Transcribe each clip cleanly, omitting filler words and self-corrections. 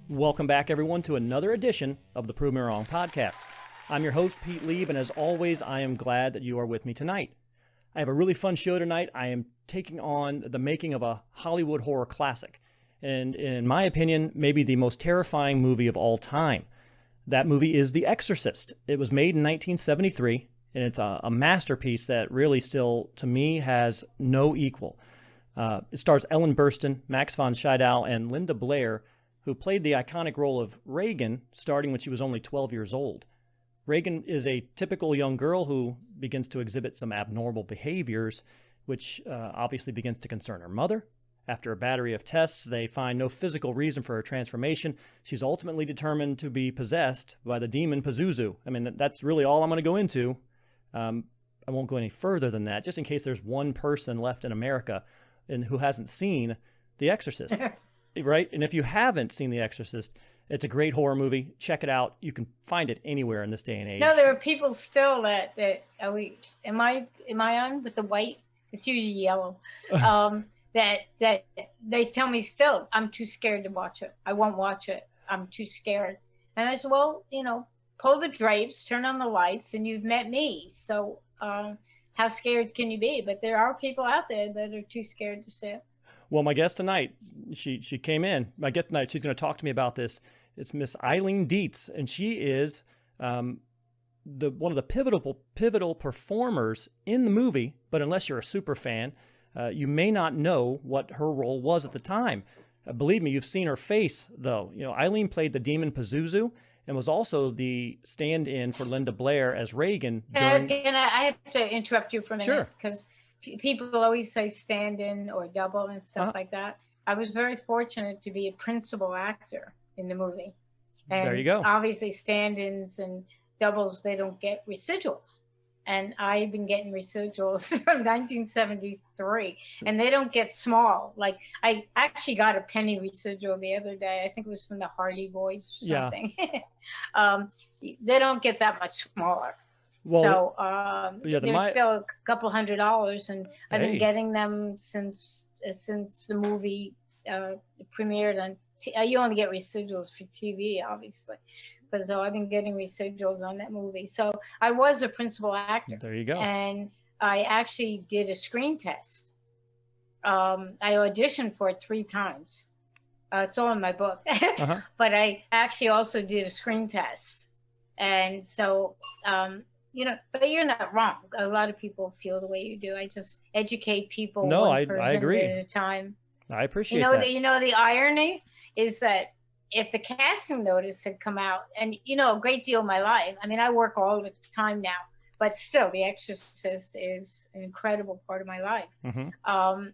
Welcome back, everyone, to another edition of the Prove Me Wrong podcast. I'm your host, Pete Lieb, and as always, I am glad that you are with me tonight. I have a really fun show tonight. I am taking on the making of a Hollywood horror classic, and in my opinion, maybe the most terrifying movie of all time. That movie is The Exorcist. It was made in 1973, and it's a masterpiece that really still, to me, has no equal. It stars Ellen Burstyn, Max von Sydow, and Linda Blair, who played the iconic role of Regan starting when she was only 12 years old. Regan is a typical young girl who begins to exhibit some abnormal behaviors, which obviously begins to concern her mother. After a battery of tests, they find no physical reason for her transformation. She's ultimately determined to be possessed by the demon Pazuzu. I mean, that's really all I'm going to go into. I won't go any further than that, just in case there's one person left in America and who hasn't seen The Exorcist. Right? And if you haven't seen The Exorcist, it's a great horror movie. Check it out. You can find it anywhere in this day and age. No, there are people still that am I on with the white? It's usually yellow. That they tell me still, I'm too scared to watch it. I won't watch it. I'm too scared. And I said, well, pull the drapes, turn on the lights, and you've met me. So how scared can you be? But there are people out there that are too scared to see it. Well, my guest tonight, she came in. My guest tonight, she's going to talk to me about this. It's Miss Eileen Dietz, and she is one of the pivotal performers in the movie. But unless you're a super fan, you may not know what her role was at the time. Believe me, you've seen her face, though. Eileen played the demon Pazuzu and was also the stand-in for Linda Blair as Regan. And I have to interrupt you for a minute. Sure. Because people always say stand-in or double and stuff like that. I was very fortunate to be a principal actor in the movie. And there you go. Obviously, stand-ins and doubles, they don't get residuals. And I've been getting residuals from 1973, and they don't get small. Like, I actually got a penny residual the other day. I think it was from the Hardy Boys or something. Yeah. They don't get that much smaller. Well, so there's still a couple $100, and I've been getting them since the movie premiered. And you only get residuals for TV, obviously, but so I've been getting residuals on that movie. So I was a principal actor. There you go. And I actually did a screen test. I auditioned for it 3 times. It's all in my book. But I actually also did a screen test, and so. But you're not wrong. A lot of people feel the way you do. I just educate people. No, I agree. At a time. I appreciate that. The irony is that if the casting notice had come out, and a great deal of my life, I mean, I work all the time now, but still, The Exorcist is an incredible part of my life. Mm-hmm.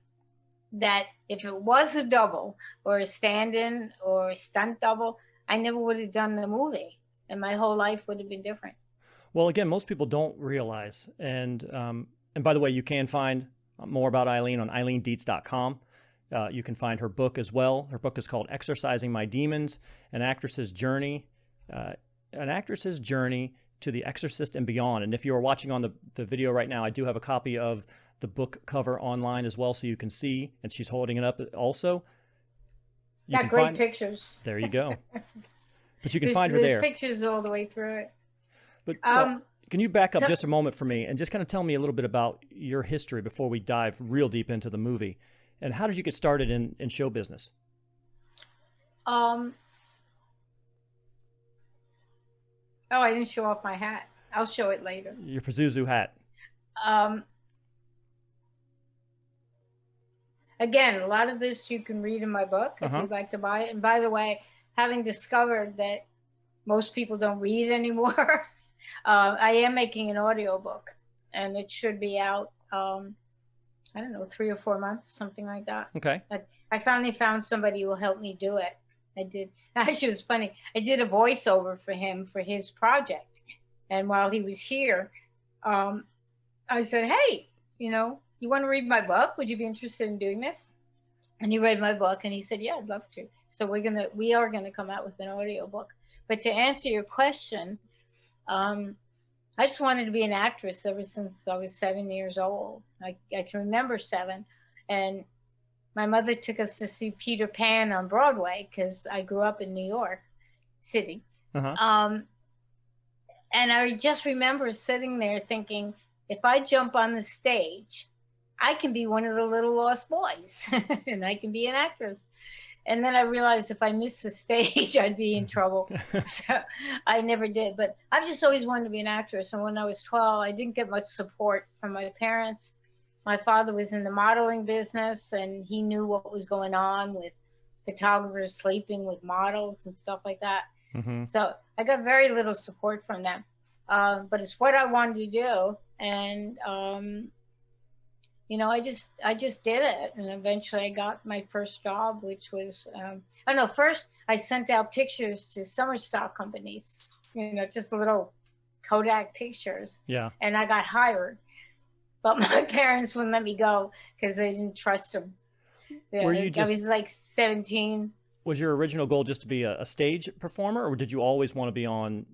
That if it was a double or a stand-in or a stunt double, I never would have done the movie, and my whole life would have been different. Well, again, most people don't realize, and by the way, you can find more about Eileen on eileendietz.com. You can find her book as well. Her book is called Exorcising My Demons, An Actress's Journey to the Exorcist and Beyond. And if you are watching on the video right now, I do have a copy of the book cover online as well, so you can see, and she's holding it up also. Got great pictures. There you go. But you can find her there. There's pictures all the way through it. But can you back up just a moment for me and just kind of tell me a little bit about your history before we dive real deep into the movie? And how did you get started in show business? I didn't show off my hat. I'll show it later. Your Pazuzu hat. Again, a lot of this you can read in my book if you'd like to buy it. And by the way, having discovered that most people don't read anymore, I am making an audio book, and it should be out, I don't know, 3 or 4 months, something like that. Okay. I finally found somebody who will help me do it. I did. Actually, it was funny. I did a voiceover for him for his project. And while he was here, I said, hey, you want to read my book? Would you be interested in doing this? And he read my book, and he said, yeah, I'd love to. So we are gonna come out with an audio book. But to answer your question, I just wanted to be an actress ever since I was 7 years old. I can remember 7, and my mother took us to see Peter Pan on Broadway because I grew up in New York City. And I just remember sitting there thinking, if I jump on the stage, I can be one of the little lost boys and I can be an actress. And then I realized if I missed the stage, I'd be in trouble. So I never did. But I've just always wanted to be an actress. And when I was 12, I didn't get much support from my parents. My father was in the modeling business, and he knew what was going on with photographers sleeping with models and stuff like that. So I got very little support from them. But it's what I wanted to do. And you know, I just did it, and eventually I got my first job, which was I don't know. First, I sent out pictures to summer stock companies, you know, just little Kodak pictures. Yeah. And I got hired, but my parents wouldn't let me go because they didn't trust them. Yeah, Were you just? I was like 17. Was your original goal just to be a stage performer, or did you always want to be on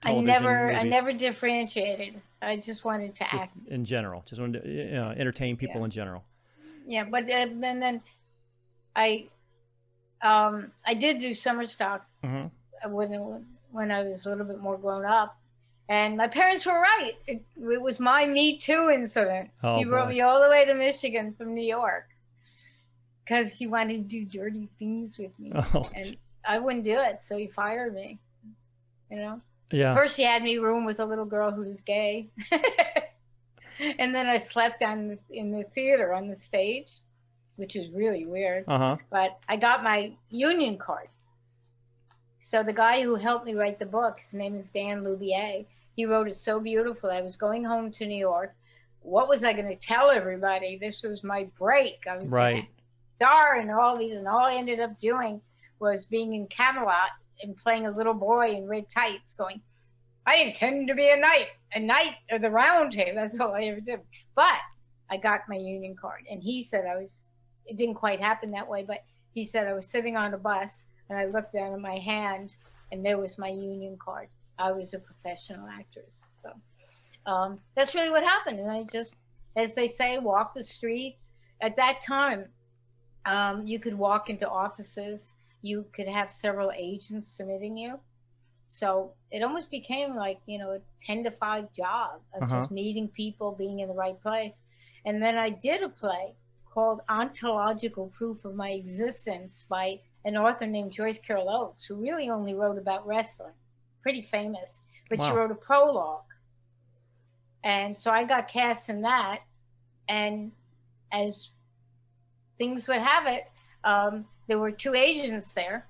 television? I never differentiated. I just wanted to just act. In general, just wanted to entertain people in general. Yeah, but then I did do summer stock when I was a little bit more grown up, and my parents were right. It was my Me Too incident. He brought me all the way to Michigan from New York because he wanted to do dirty things with me, and I wouldn't do it, so he fired me. You know. Yeah. First, he had me room with a little girl who was gay, and then I slept in the theater on the stage, which is really weird. But I got my union card. So the guy who helped me write the book, his name is Dan Loubier. He wrote it so beautiful. I was going home to New York. What was I going to tell everybody? This was my break. I was a star and all these, and all I ended up doing was being in Camelot and playing a little boy in red tights going, I intend to be a knight of the round table. That's all I ever did. But I got my union card. And he said it didn't quite happen that way, but he said I was sitting on a bus and I looked down at my hand and there was my union card. I was a professional actress. So that's really what happened. And I just, as they say, walked the streets. At that time, you could walk into offices. You could have several agents submitting you. So it almost became like, you know, a 10 to 5 job of just meeting people, being in the right place. And then I did a play called Ontological Proof of My Existence by an author named Joyce Carol Oates, who really only wrote about wrestling, pretty famous, but she wrote a prologue. And so I got cast in that. And as things would have it, there were 2 agents there,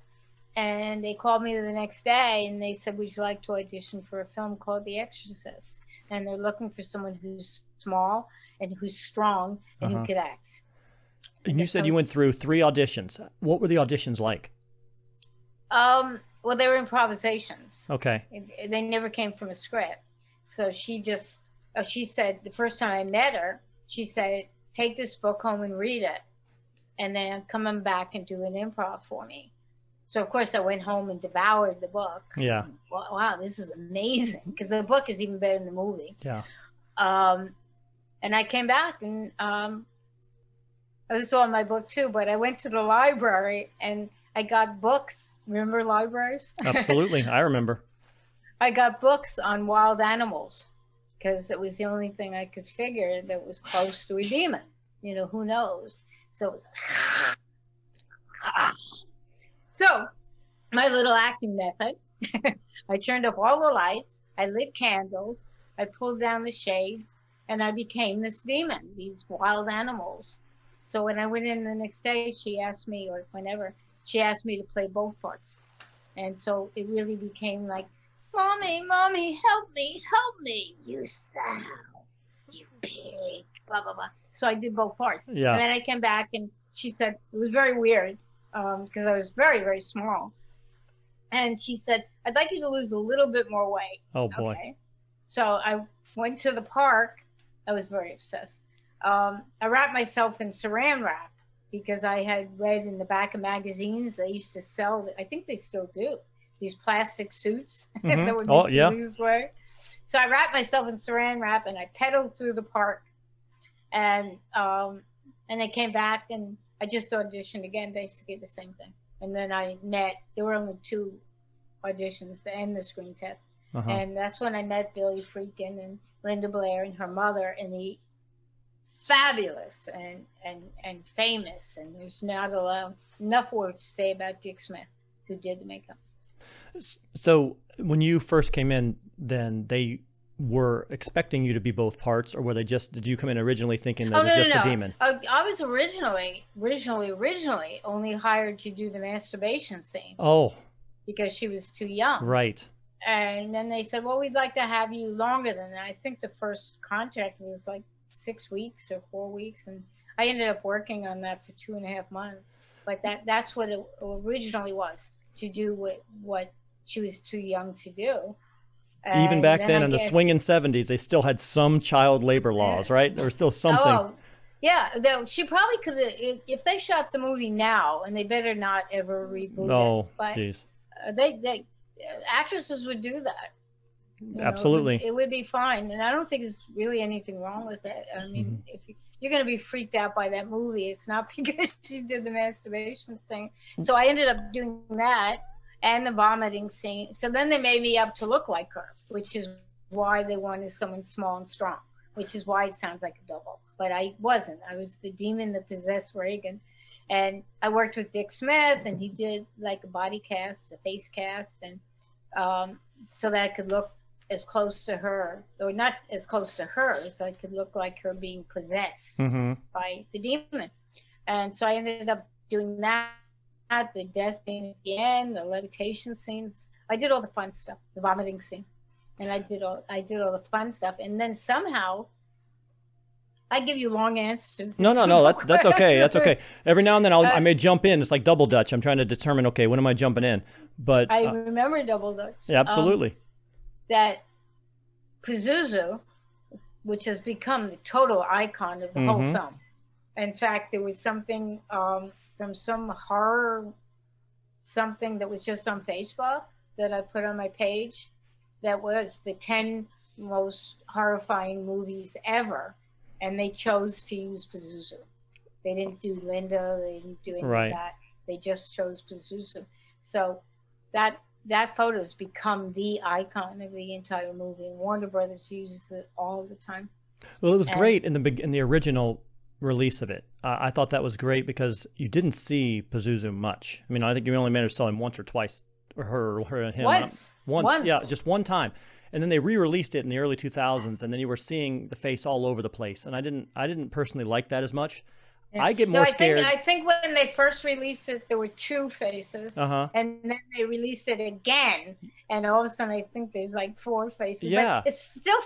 and they called me the next day and they said, would you like to audition for a film called The Exorcist? And they're looking for someone who's small and who's strong and who could act. And you said you went through 3 auditions. What were the auditions like? Well, they were improvisations. Okay. They never came from a script. So she said, the first time I met her, she said, take this book home and read it, and then come back and do an improv for me. So, of course, I went home and devoured the book. Yeah. Wow, this is amazing, because the book is even better than the movie. Yeah. And I came back, and this is on my book, too, but I went to the library, and I got books. Remember libraries? Absolutely. I remember. I got books on wild animals, because it was the only thing I could figure that was close to a demon. You know, who knows? So it was so my little acting method, I turned off all the lights, I lit candles, I pulled down the shades, and I became this demon, these wild animals. So when I went in the next day, she asked me, or whenever, she asked me to play both parts. And so it really became like, Mommy, help me, you sound, you pig, blah, blah, blah. So I did both parts. Yeah. And then I came back and she said, it was very weird because I was very, very small. And she said, I'd like you to lose a little bit more weight. Oh, boy. Okay. So I went to the park. I was very obsessed. I wrapped myself in saran wrap because I had read in the back of magazines they used to sell, I think they still do, these plastic suits that would be this way. So I wrapped myself in saran wrap and I pedaled through the park. And I came back and I just auditioned again, basically the same thing. And then there were only 2 auditions, the and the screen test. And that's when I met Billy Friedkin and Linda Blair and her mother, and the fabulous and famous, and there's not enough words to say about Dick Smith, who did the makeup. So when you first came in, then they were expecting you to be both parts, or did you come in originally thinking that it was just the demon? I was originally only hired to do the masturbation scene. Oh. Because she was too young. Right. And then they said, well, we'd like to have you longer than that. I think the first contract was like 6 weeks or 4 weeks. And I ended up working on that for 2.5 months. But that's what it originally was, to do what she was too young to do. And even back then in the swinging 70s, they still had some child labor laws, right? There was still something. Oh, yeah. She probably could have, if they shot the movie now, and they better not ever reboot it. Oh, jeez. They actresses would do that. Absolutely. It would be fine, and I don't think there's really anything wrong with it. I mean, if you're going to be freaked out by that movie, it's not because she did the masturbation scene. So I ended up doing that and the vomiting scene. So then they made me up to look like her, which is why they wanted someone small and strong, which is why it sounds like a double. But I wasn't. I was the demon that possessed Regan. And I worked with Dick Smith, and he did like a body cast, a face cast, and so that I could look as close to her, or not as close to her, as I could look like her being possessed by the demon. And so I ended up doing that, the death scene at the end, the levitation scenes. I did all the fun stuff, the vomiting scene, and I did all the fun stuff. And then somehow, I give you long answers. No, that's okay. That's okay. Every now and then I may jump in. It's like double dutch. I'm trying to determine, okay, when am I jumping in? But I remember double dutch. Yeah, absolutely. That Pazuzu, which has become the total icon of the whole film. In fact, there was something from some horror, something that was just on Facebook that I put on my page, that was the 10 most horrifying movies ever. And they chose to use Pazuzu. They didn't do Linda. They didn't do any of that. They just chose Pazuzu. So that photo has become the icon of the entire movie. And Warner Brothers uses it all the time. Well, it was great in the original release of it. I thought that was great because you didn't see Pazuzu much. I mean, I think you only managed to saw him once or twice, or her or him. Once. Yeah, just one time. And then they re-released it in the early 2000s, and then you were seeing the face all over the place. And I didn't personally like that as much. Yeah. I get more scared. I think when they first released it, there were 2 faces, and then they released it again, and all of a sudden I think there's like 4 faces. Yeah, but it still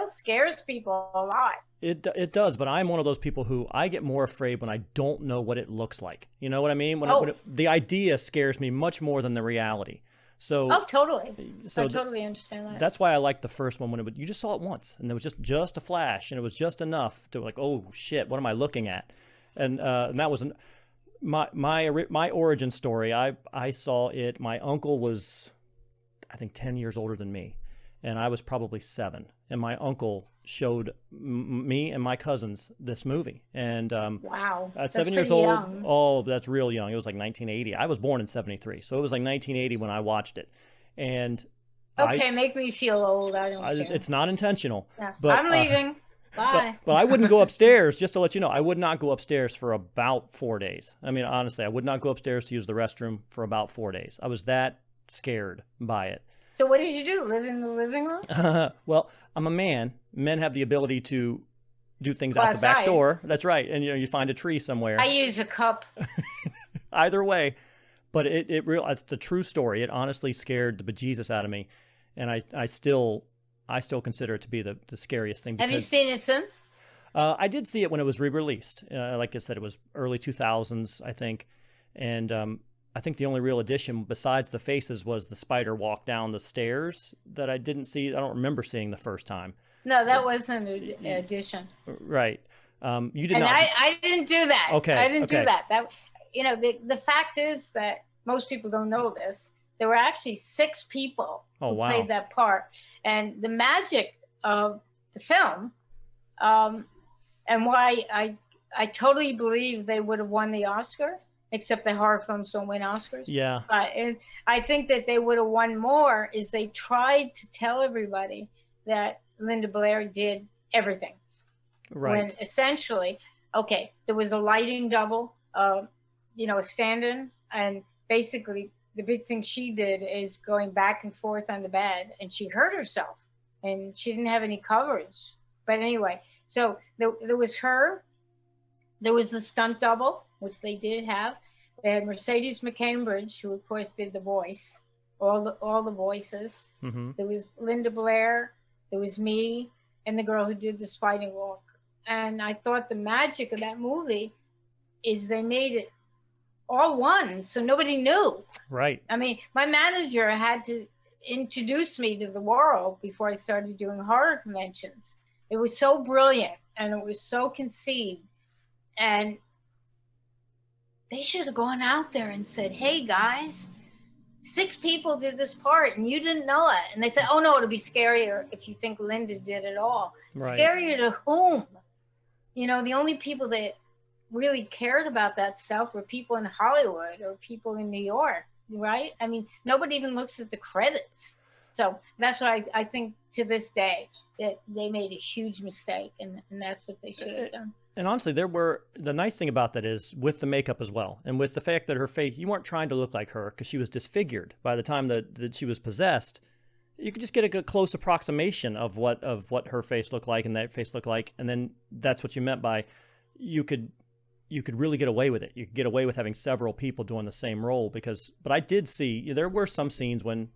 scares people a lot. It does, but I'm one of those people who I get more afraid when I don't know what it looks like. You know what I mean? When the idea scares me much more than the reality. So, totally. So I totally understand that. That's why I liked the first one when you just saw it once, and it was just a flash, and it was just enough to like, oh shit, what am I looking at? And that was my origin story. I saw it. My uncle was, I think, 10 years older than me, and I was probably 7. And my uncle showed me and my cousins this movie. And wow, at 7 years old, oh, that's real young. It was like 1980. I was born in 73, so it was like 1980 when I watched it. And make me feel old. I don't care. It's not intentional. Yeah. But, I'm leaving. Bye. But I wouldn't go upstairs, just to let you know, I would not go upstairs for about 4 days. I mean, honestly, I would not go upstairs to use the restroom for about 4 days. I was that scared by it. So what did you do? Live in the living room? Well, I'm a man. Men have the ability to do things out the back door. That's right. And you find a tree somewhere. I use a cup. Either way, but it's a true story. It honestly scared the bejesus out of me, and I still consider it to be the scariest thing. Have you seen it since? I did see it when it was re-released. Like I said, it was early 2000s, I think, and I think the only real addition besides the faces was the spider walk down the stairs that I didn't see. I don't remember seeing the first time. No, that wasn't an addition. Right. You did and not. I didn't do that. Okay. I didn't do that. The fact is that most people don't know this. There were actually 6 people who played that part. And the magic of the film, and why I totally believe they would have won the Oscar, except that horror films don't win Oscars. Yeah. And I think that they would have won more is they tried to tell everybody that Linda Blair did everything. Right. When essentially, okay, there was a lighting double, a stand-in, and basically the big thing she did is going back and forth on the bed, and she hurt herself, and she didn't have any coverage. But anyway, so there was her. There was the stunt double, which they did have. They had Mercedes McCambridge, who of course did the voice, all the voices. Mm-hmm. There was Linda Blair. There was me, and the girl who did the spider walk. And I thought the magic of that movie is they made it all one, so nobody knew. Right. I mean, my manager had to introduce me to the world before I started doing horror conventions. It was so brilliant, and it was so conceived. And they should have gone out there and said, hey, guys, 6 people did this part, and you didn't know it. And they said, oh, no, it'll be scarier if you think Linda did it all. Right. Scarier to whom? The only people that really cared about that stuff were people in Hollywood or people in New York, right? I mean, nobody even looks at the credits. So that's what I think to this day, that they made a huge mistake, and that's what they should have done. And honestly, the nice thing about that is with the makeup as well, and with the fact that her face, you weren't trying to look like her because she was disfigured by the time that she was possessed. You could just get a good close approximation of what her face looked like and that face looked like, and then that's what you meant by you could really get away with it. You could get away with having several people doing the same role but I did see there were some scenes when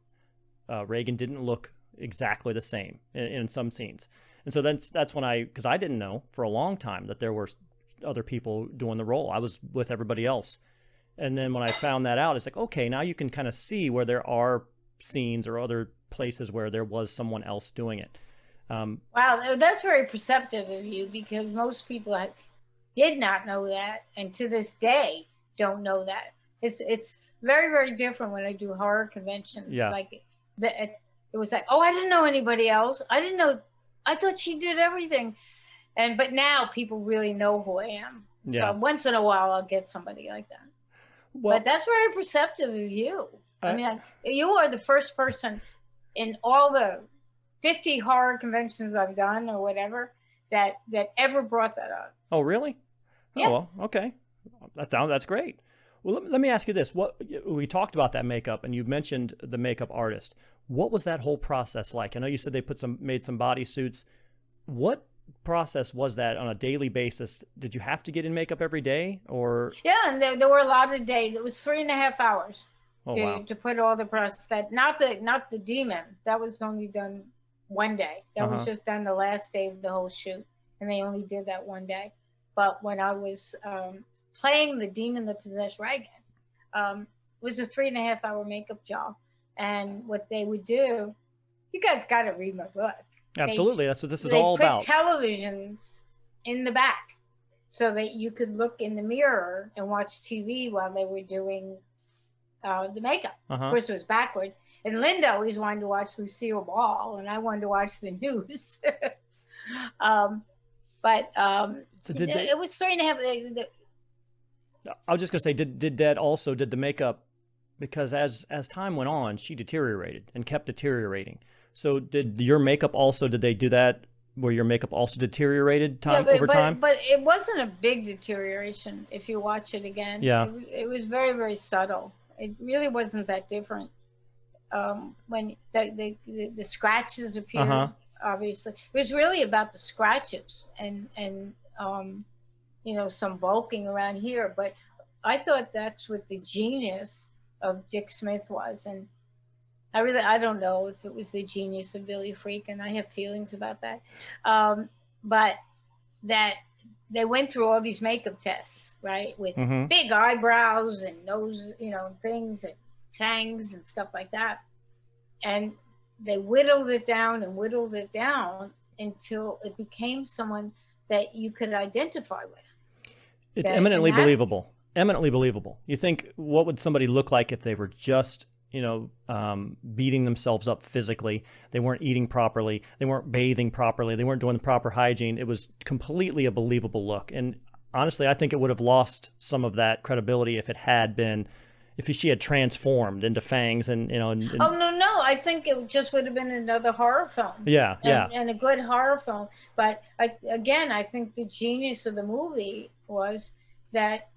Regan didn't look exactly the same in some scenes. And so that's when because I didn't know for a long time that there were other people doing the role. I was with everybody else. And then when I found that out, it's like, okay, now you can kind of see where there are scenes or other places where there was someone else doing it. Wow, that's very perceptive of you, because most people did not know that, and to this day don't know that. It's very, very different when I do horror conventions. Yeah. Like it was like, oh, I didn't know anybody else. I thought she did everything. But now people really know who I am. Yeah. So once in a while I'll get somebody like that. Well, but that's very perceptive of you. You are the first person in all the 50 horror conventions I've done or whatever that ever brought that up. Oh, really? Yeah. Oh, well, okay. That's great. Well, let me ask you this. We talked about that makeup, and you mentioned the makeup artist. What was that whole process like? I know you said they made some bodysuits. What process was that on a daily basis? Did you have to get in makeup every day, or? Yeah, and there were a lot of days. It was 3.5 hours wow. to put all the prosthetics. Not the demon. That was only done one day. That was just done the last day of the whole shoot, and they only did that one day. But when I was playing the demon that possessed Regan, it was a 3.5 hour makeup job. And what they would do, you guys got to read my book. Absolutely, that's what this is all about. They put televisions in the back so that you could look in the mirror and watch TV while they were doing the makeup. Of course, it was backwards. And Linda always wanted to watch Lucille Ball, and I wanted to watch the news. It was 3.5 days. I was just going to say, did the makeup, because as time went on, she deteriorated and kept deteriorating. So did your makeup also, did they do that where your makeup also deteriorated over time? But it wasn't a big deterioration if you watch it again. Yeah. It was very, very subtle. It really wasn't that different. When the scratches appeared, obviously. It was really about the scratches and some bulking around here. But I thought that's what the genius of Dick Smith was. And I don't know if it was the genius of Billy Friedkin. I have feelings about that. But that they went through all these makeup tests, right? With big eyebrows and nose, things and fangs and stuff like that. And they whittled it down until it became someone that you could identify with. It's eminently believable. Eminently believable. You think, what would somebody look like if they were just beating themselves up physically? They weren't eating properly. They weren't bathing properly. They weren't doing the proper hygiene. It was completely a believable look. And honestly, I think it would have lost some of that credibility if it had been, if she had transformed into fangs and, you know. Oh, no. I think it just would have been another horror film. Yeah, and a good horror film. But I think the genius of the movie was that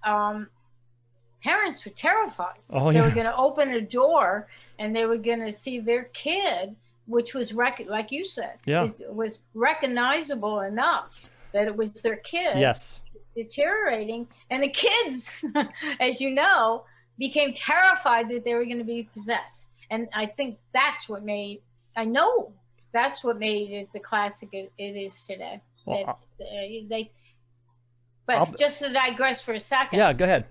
parents were terrified. Oh, they were going to open a door and they were going to see their kid, which was, like you said, was recognizable enough that it was their kid. Yes. Deteriorating. And the kids, as you know, became terrified that they were going to be possessed. And I think that's what made it the classic it is today. Well, just to digress for a second. Yeah, go ahead.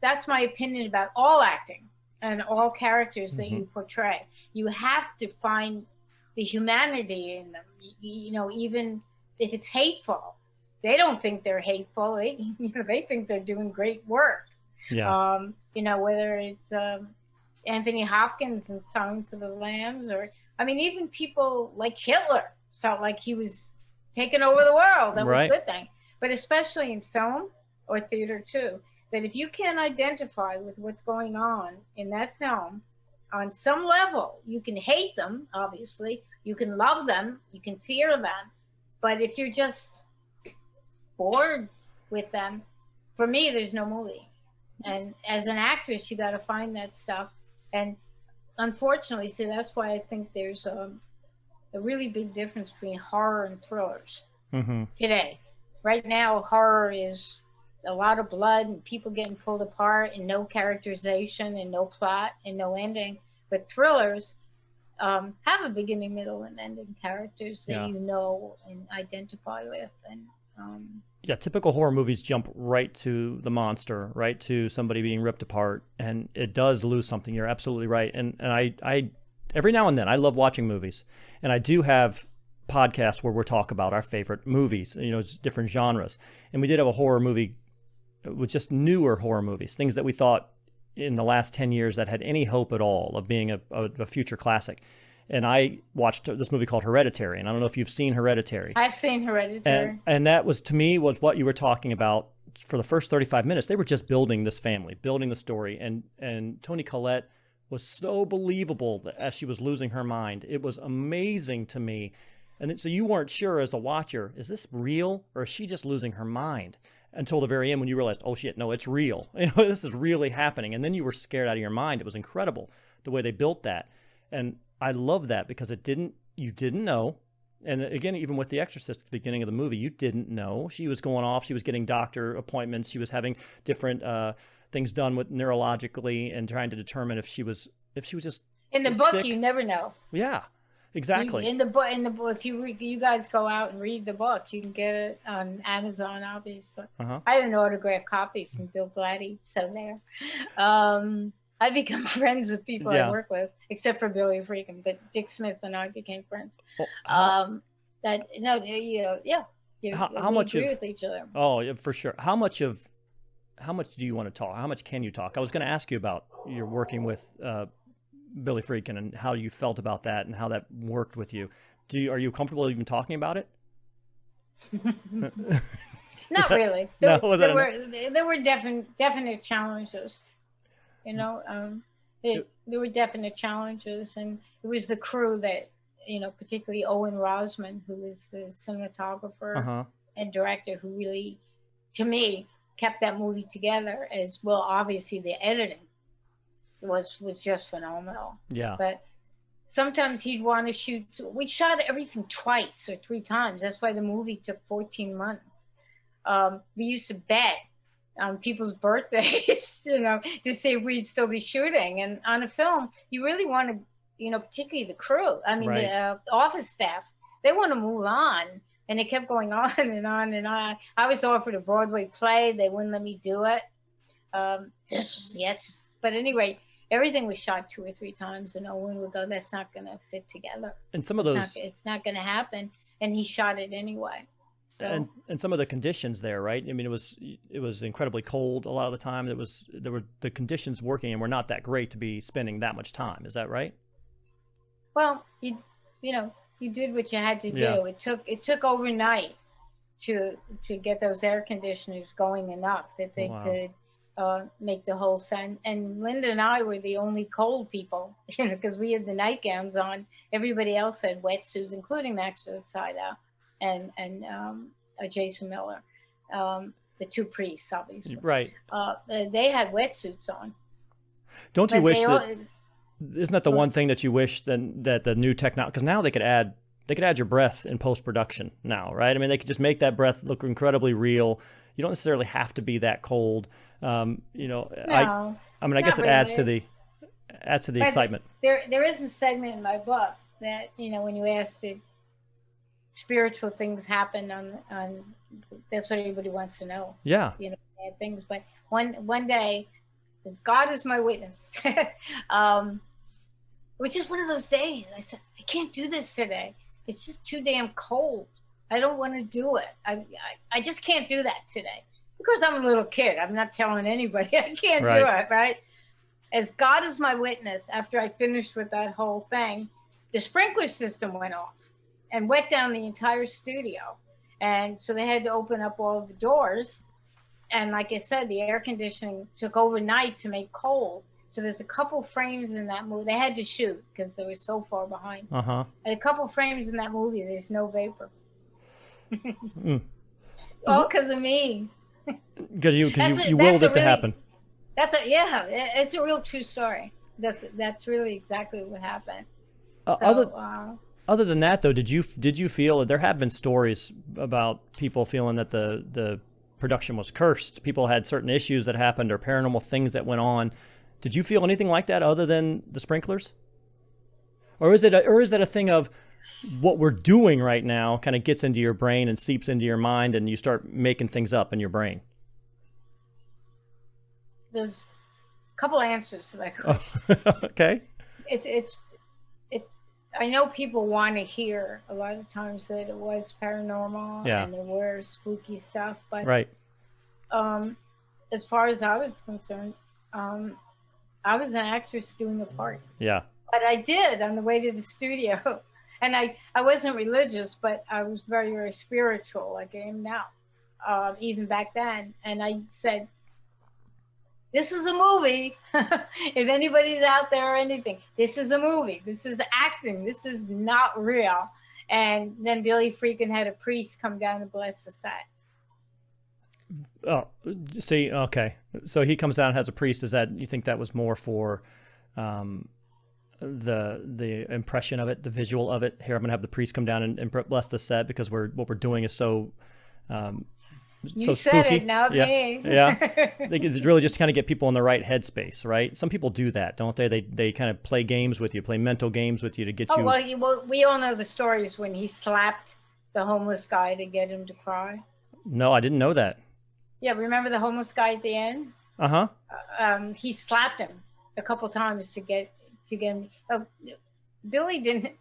That's my opinion about all acting and all characters that you portray. You have to find the humanity in them. You know, even if it's hateful, they don't think they're hateful. They think they're doing great work. Yeah. You know, whether it's Anthony Hopkins in Silence of the Lambs, or even people like Hitler felt like he was taking over the world. That was a good thing. But especially in film or theater too, that if you can't identify with what's going on in that film on some level, you can hate them, obviously, you can love them, you can fear them, but if you're just bored with them, for me, there's no movie. And as an actress, you got to find that stuff. And unfortunately, that's why I think there's a really big difference between horror and thrillers today. Right now, horror is a lot of blood and people getting pulled apart and no characterization and no plot and no ending. But thrillers have a beginning, middle, and ending, characters that you know and identify with. And typical horror movies jump right to the monster, right to somebody being ripped apart, and it does lose something. You're absolutely right. And I every now and then I love watching movies, and I do have podcasts where we talk about our favorite movies, you know, it's different genres. And we did have a horror movie with just newer horror movies, things that we thought in the last 10 years that had any hope at all of being a future classic. And I watched this movie called Hereditary, and I don't know if you've seen Hereditary. I've seen Hereditary. And that was, to me, was what you were talking about for the first 35 minutes. They were just building this family, building the story. And Toni Collette was so believable as she was losing her mind. It was amazing to me. And so you weren't sure as a watcher, is this real or is she just losing her mind? Until the very end when you realized, oh shit, no, it's real. You know, this is really happening. And then you were scared out of your mind. It was incredible the way they built that. And I love that because you didn't know. And again, even with The Exorcist at the beginning of the movie, you didn't know. She was going off. She was getting doctor appointments. She was having different things done with neurologically and trying to determine if she was just in the book sick. You never know. Yeah, exactly. In the book, if you guys go out and read the book, you can get it on Amazon, obviously. I have an autographed copy from Bill Blatty, so there. I become friends with people I work with, except for Billy Regan, but Dick Smith and I became friends. Well, we agree with each other. Oh, yeah, for sure. How much do you want to talk? How much can you talk? I was going to ask you about your working with Billy Freakin and how you felt about that and how that worked with you. Are you comfortable even talking about it? Not really. There were definite challenges. You know, there were definite challenges, and it was the crew that, you know, particularly Owen Rosman, who was the cinematographer and director, who really, to me, kept that movie together. As well, obviously the editing was just phenomenal. Yeah. But sometimes he'd want to shoot. We shot everything twice or three times. That's why the movie took 14 months. We used to bet on people's birthdays, you know, to see if we'd still be shooting. And on a film, you really want to, you know, particularly the crew. I mean, the office staff, they want to move on. And it kept going on and on and on. I was offered a Broadway play. They wouldn't let me do it. But anyway, everything was shot 2 or 3 times, and Owen would go, that's not going to fit together. And some of those... It's not going to happen. And he shot it anyway. So. And some of the conditions there, right? I mean, it was incredibly cold a lot of the time. The conditions working and were not that great to be spending that much time. Is that right? Well, you know, you did what you had to do. It took overnight to get those air conditioners going enough that they could make the whole set. And Linda and I were the only cold people, because we had the nightgowns on. Everybody else had wetsuits, including Max Sideout and Jason Miller, the two priests, obviously. Right. They had wetsuits on. Don't you wish that? Isn't that the one thing that you wish that the new technology? Because now they could add your breath in post-production now, right? I mean, they could just make that breath look incredibly real. You don't necessarily have to be that cold. No, I mean, I guess it adds to the excitement. There is a segment in my book that, when you ask the spiritual things happen on that's what everybody wants to know. Yeah. Bad things. But one day, as God is my witness, it was just one of those days. I said, I can't do this today. It's just too damn cold. I don't want to do it. I just can't do that today. Because I'm a little kid. I'm not telling anybody I can't do it, right? As God is my witness, after I finished with that whole thing, the sprinkler system went off and wet down the entire studio. And so they had to open up all the doors. And like I said, the air conditioning took overnight to make cold. So there's a couple frames in that movie. They had to shoot because they were so far behind. And a couple frames in that movie, there's no vapor. All because of me. Because you willed it to happen. It's a real true story. That's really exactly what happened. Other than that, though, did you feel there have been stories about people feeling that the production was cursed? People had certain issues that happened or paranormal things that went on. Did you feel anything like that other than the sprinklers? Or is it a thing of what we're doing right now kind of gets into your brain and seeps into your mind and you start making things up in your brain? There's a couple answers to that question. Okay. I know people want to hear a lot of times that it was paranormal and there were spooky stuff, but as far as I was concerned, I was an actress doing a part. Yeah. But I did on the way to the studio. And I wasn't religious, but I was very, very spiritual, like I am now, even back then. And I said, this is a movie. If anybody's out there or anything, this is a movie. This is acting. This is not real. And then Billy freaking had a priest come down and bless the set. Oh, see, okay. So he comes down and has a priest. You think that was more for the impression of it, the visual of it? Here, I'm going to have the priest come down and bless the set because what we're doing is so you said spooky. It, not me. Yeah. It's really just to kind of get people in the right headspace, right? Some people do that, don't they? They kind of play games with you, play mental games with you to get you. Well, we all know the stories when he slapped the homeless guy to get him to cry. No, I didn't know that. Yeah, remember the homeless guy at the end? He slapped him a couple times to get him. Billy didn't.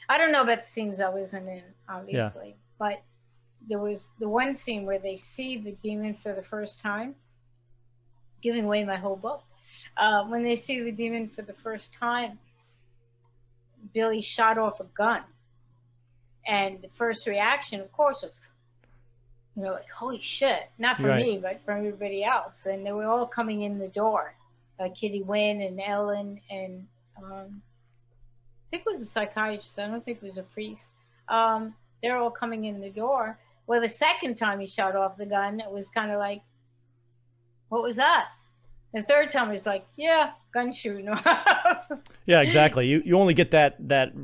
I don't know about the scenes I wasn't in, obviously, but there was the one scene where they see the demon for the first time, giving away my whole book. When they see the demon for the first time, Billy shot off a gun. And the first reaction, of course, was, like, holy shit. Not for me, but for everybody else. And they were all coming in the door. Kitty Wynn and Ellen and I think it was a psychiatrist. I don't think it was a priest. They're all coming in the door. Well, the second time he shot off the gun, it was kind of like, what was that? The third time he was like, gun shooting off. Yeah, exactly. You only get that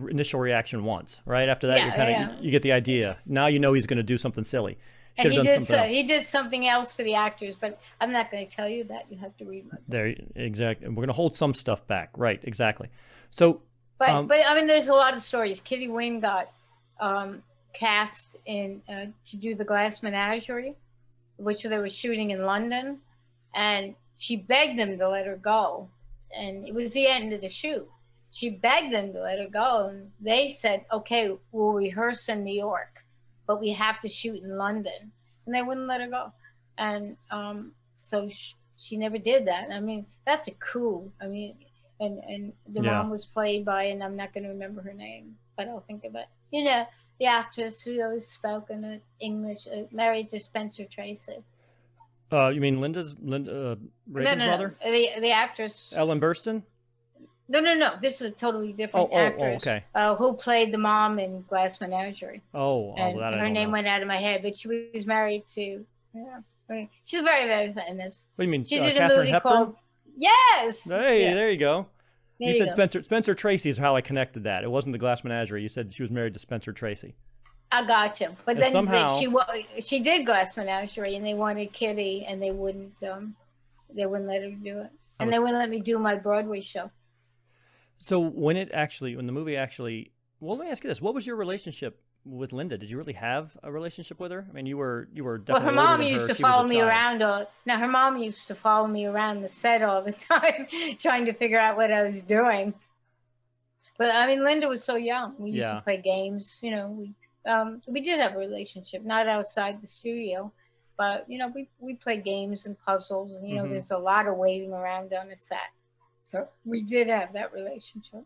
initial reaction once, right? After that, you get the idea. Now you know he's going to do something silly. And he did something else for the actors, but I'm not going to tell you that. You have to read my book. There, exactly. We're going to hold some stuff back, right? Exactly. So, but I mean, there's a lot of stories. Kitty Wynn got cast in to do the Glass Menagerie, which they were shooting in London, and she begged them to let her go, and it was the end of the shoot. She begged them to let her go, and they said, "Okay, we'll rehearse in New York, but we have to shoot in London," and they wouldn't let her go, and so she never did that. I mean, that's a coup. I mean, and the mom was played by, and I'm not going to remember her name, but I'll think of it. the actress who always spoke in English, married to Spencer Tracy. You mean Regan's mother? The actress. Ellen Burstyn? No. This is a totally different actress. Okay. Who played the mom in Glass Menagerie. And that her name went out of my head, but she was married to. She's very, very famous. What do you mean? She did a Katharine movie Hepburn? called. Yes. Hey, yeah. There you go. You said Spencer Tracy is how I connected that. It wasn't the Glass Menagerie. You said she was married to Spencer Tracy. I got you. But then somehow she did Glass Menagerie, and they wanted Kitty, and they wouldn't let her do it, and they wouldn't let me do my Broadway show. So when the movie actually, well, let me ask you this: what was your relationship with Linda? Did you really have a relationship with her? I mean, you were definitely. Well, her mom used to follow me around. Her mom used to follow me around the set all the time, trying to figure out what I was doing. But I mean, Linda was so young. We used to play games. We did have a relationship, not outside the studio, but we played games and puzzles, and there's a lot of waiting around on the set. So we did have that relationship.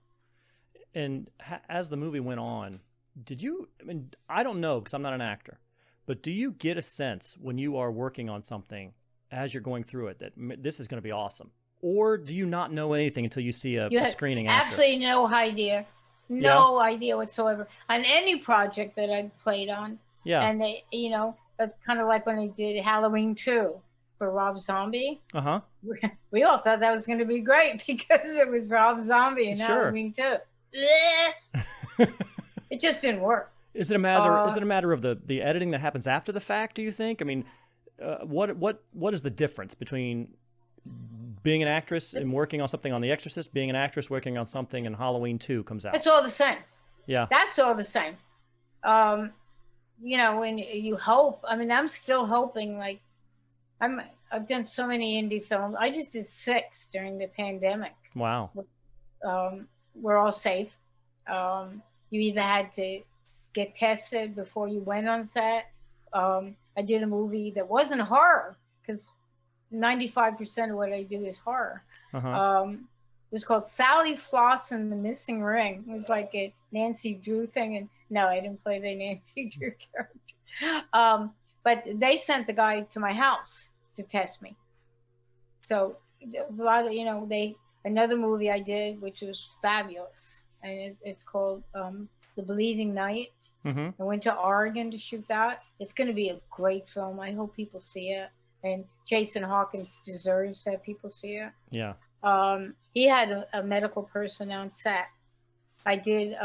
And as the movie went on, did you, I mean, I don't know because I'm not an actor, but do you get a sense when you are working on something as you're going through it that this is going to be awesome? Or do you not know anything until you see a screening after? Absolutely no idea. No idea whatsoever. On any project that I played on. Yeah. And they, kind of like when I did Halloween 2 for Rob Zombie. Uh-huh. We all thought that was going to be great because it was Rob Zombie in Halloween 2. It just didn't work. Is it a matter of the editing that happens after the fact, do you think? I mean, what is the difference between being an actress and working on something on The Exorcist, being an actress working on something and Halloween 2 comes out? It's all the same. Yeah. That's all the same. When you hope, I mean, I'm still hoping, like, I've done so many indie films. I just did 6 during the pandemic. Wow. We're all safe. You either had to get tested before you went on set. I did a movie that wasn't horror because 95% of what I do is horror. Uh-huh. It was called Sally Floss and the Missing Ring. It was like a Nancy Drew thing. And no, I didn't play the Nancy Drew character. But they sent the guy to my house to test me. So a lot of, another movie I did, which was fabulous. And it's called The Bleeding Night. Mm-hmm. I went to Oregon to shoot that. It's going to be a great film. I hope people see it. And Jason Hawkins deserves that people see it. Yeah. He had a medical person on set. I did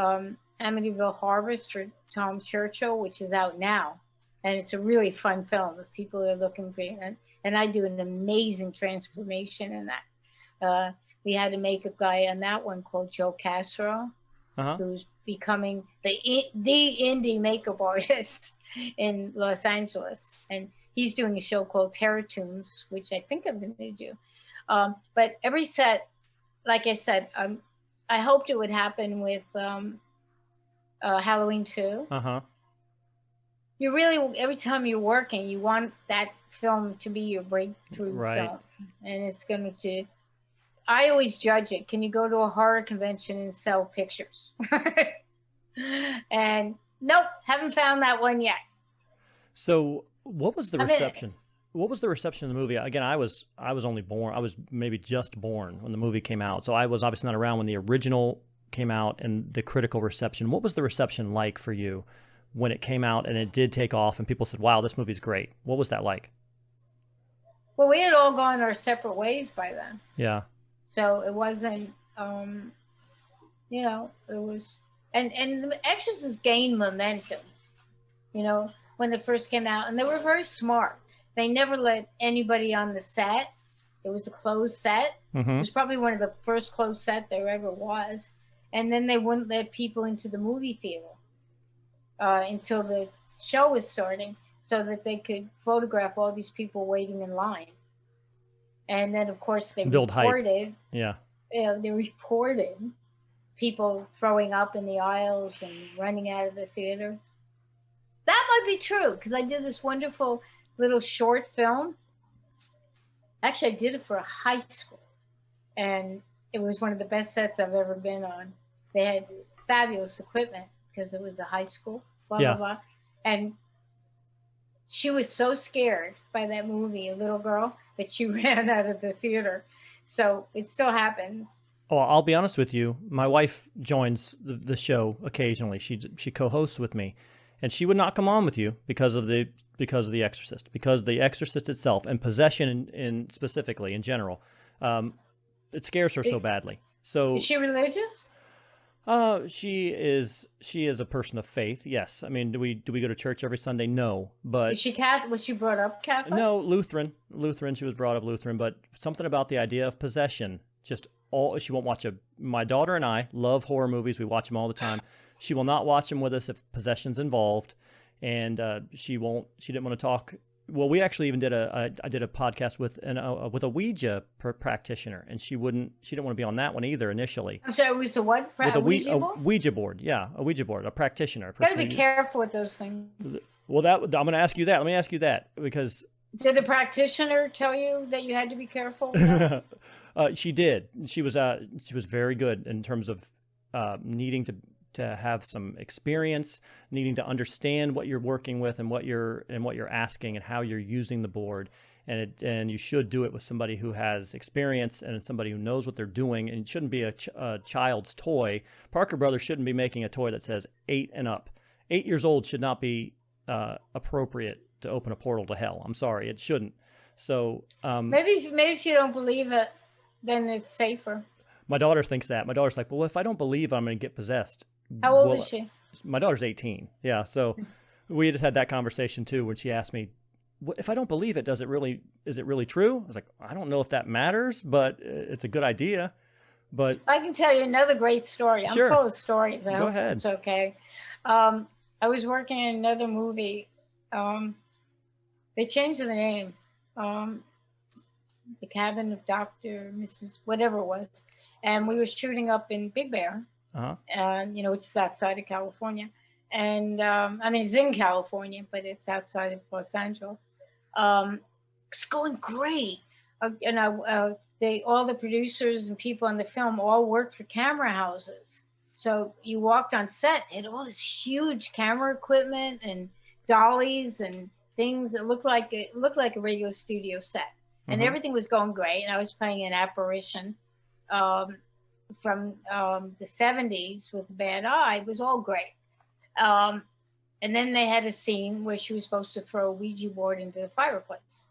Amityville Harvest for Tom Churchill, which is out now. And it's a really fun film if people are looking for it. And I do an amazing transformation in that. We had a makeup guy on that one called Joe Castro, who's becoming the indie makeup artist in Los Angeles. And he's doing a show called Terror Tunes, which I think I'm going to do. But every set, like I said, I hoped it would happen with Halloween 2. Uh-huh. You really, every time you're working, you want that film to be your breakthrough film. And it's going to, I always judge it. Can you go to a horror convention and sell pictures? And nope, haven't found that one yet. So what was the reception? What was the reception of the movie? Again, I was only born. I was maybe just born when the movie came out. So I was obviously not around when the original came out and the critical reception. What was the reception like for you when it came out and it did take off and people said, wow, this movie's great? What was that like? Well, we had all gone our separate ways by then. Yeah. So it wasn't, it was, and The Exorcist gained momentum, when it first came out. And they were very smart. They never let anybody on the set. It was a closed set. Mm-hmm. It was probably one of the first closed set there ever was. And then they wouldn't let people into the movie theater until the show was starting so that they could photograph all these people waiting in line. And then, of course, they reported. Hype. Yeah. They reported people throwing up in the aisles and running out of the theater. That might be true because I did this wonderful little short film. Actually, I did it for a high school. And it was one of the best sets I've ever been on. They had fabulous equipment because it was a high school. blah, Yeah. blah, blah. And she was so scared by that movie, a little girl, that she ran out of the theater. So it still happens. Oh, I'll be honest with you. My wife joins the show occasionally. She co-hosts with me, and she would not come on with you because of the Exorcist, because the Exorcist itself and possession in specifically in general, it scares her so badly. So is she religious? she is a person of faith. Yes. I mean, do we go to church every Sunday? No, but Is she was she brought up Catholic? no, Lutheran. She was brought up Lutheran, but something about the idea of possession, just she won't watch my daughter and I love horror movies. We watch them all the time. She will not watch them with us if possession's involved, and she didn't want to talk. Well, we actually even I did a podcast with a Ouija practitioner, and she didn't want to be on that one either initially. I'm sorry, it was a what? With a Ouija board? A Ouija board, yeah, a Ouija board, a practitioner. You gotta be careful with those things. Well, I'm going to ask you that. Let me ask you that, because did the practitioner tell you that you had to be careful? she did. She was very good in terms of needing to have some experience, needing to understand what you're working with and what you're asking and how you're using the board. And you should do it with somebody who has experience and somebody who knows what they're doing. And it shouldn't be a child's toy. Parker Brothers shouldn't be making a toy that says 8 and up. 8 years old should not be appropriate to open a portal to hell. I'm sorry, it shouldn't. So maybe if you don't believe it, then it's safer. My daughter thinks that. My daughter's like, well, if I don't believe I'm going to get possessed. How old is she? My daughter's 18. Yeah. So we just had that conversation too, when she asked me, if I don't believe it, is it really true? I was like, I don't know if that matters, but it's a good idea. But I can tell you another great story. Sure. I'm full of stories. Go ahead. It's okay. I was working in another movie. They changed the name. The Cabin of Dr. Mrs. whatever it was. And we were shooting up in Big Bear. And, it's outside of California. And, it's in California, but it's outside of Los Angeles. It's going great. All the producers and people on the film all worked for camera houses. So you walked on set, and all this huge camera equipment and dollies and things that looked like a radio studio set. And everything was going great. And I was playing an apparition from the 70s with a bad eye. It was all great. And then they had a scene where she was supposed to throw a Ouija board into the fireplace.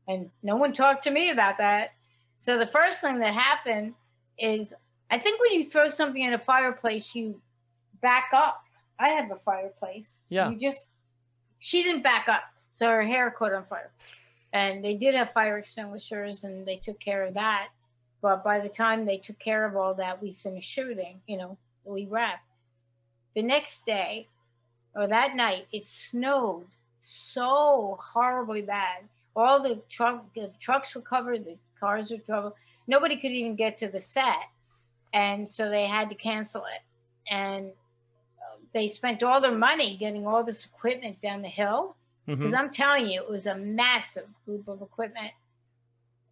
And no one talked to me about that. So the first thing that happened is, I think when you throw something in a fireplace, you back up. I have a fireplace. Yeah. She didn't back up. So her hair caught on fire. And they did have fire extinguishers, and they took care of that. But by the time they took care of all that, we finished shooting, we wrapped. The next day, or that night, it snowed so horribly bad. All the trucks were covered, the cars were troubled. Nobody could even get to the set. And so they had to cancel it. And they spent all their money getting all this equipment down the hill. Because I'm telling you, it was a massive group of equipment.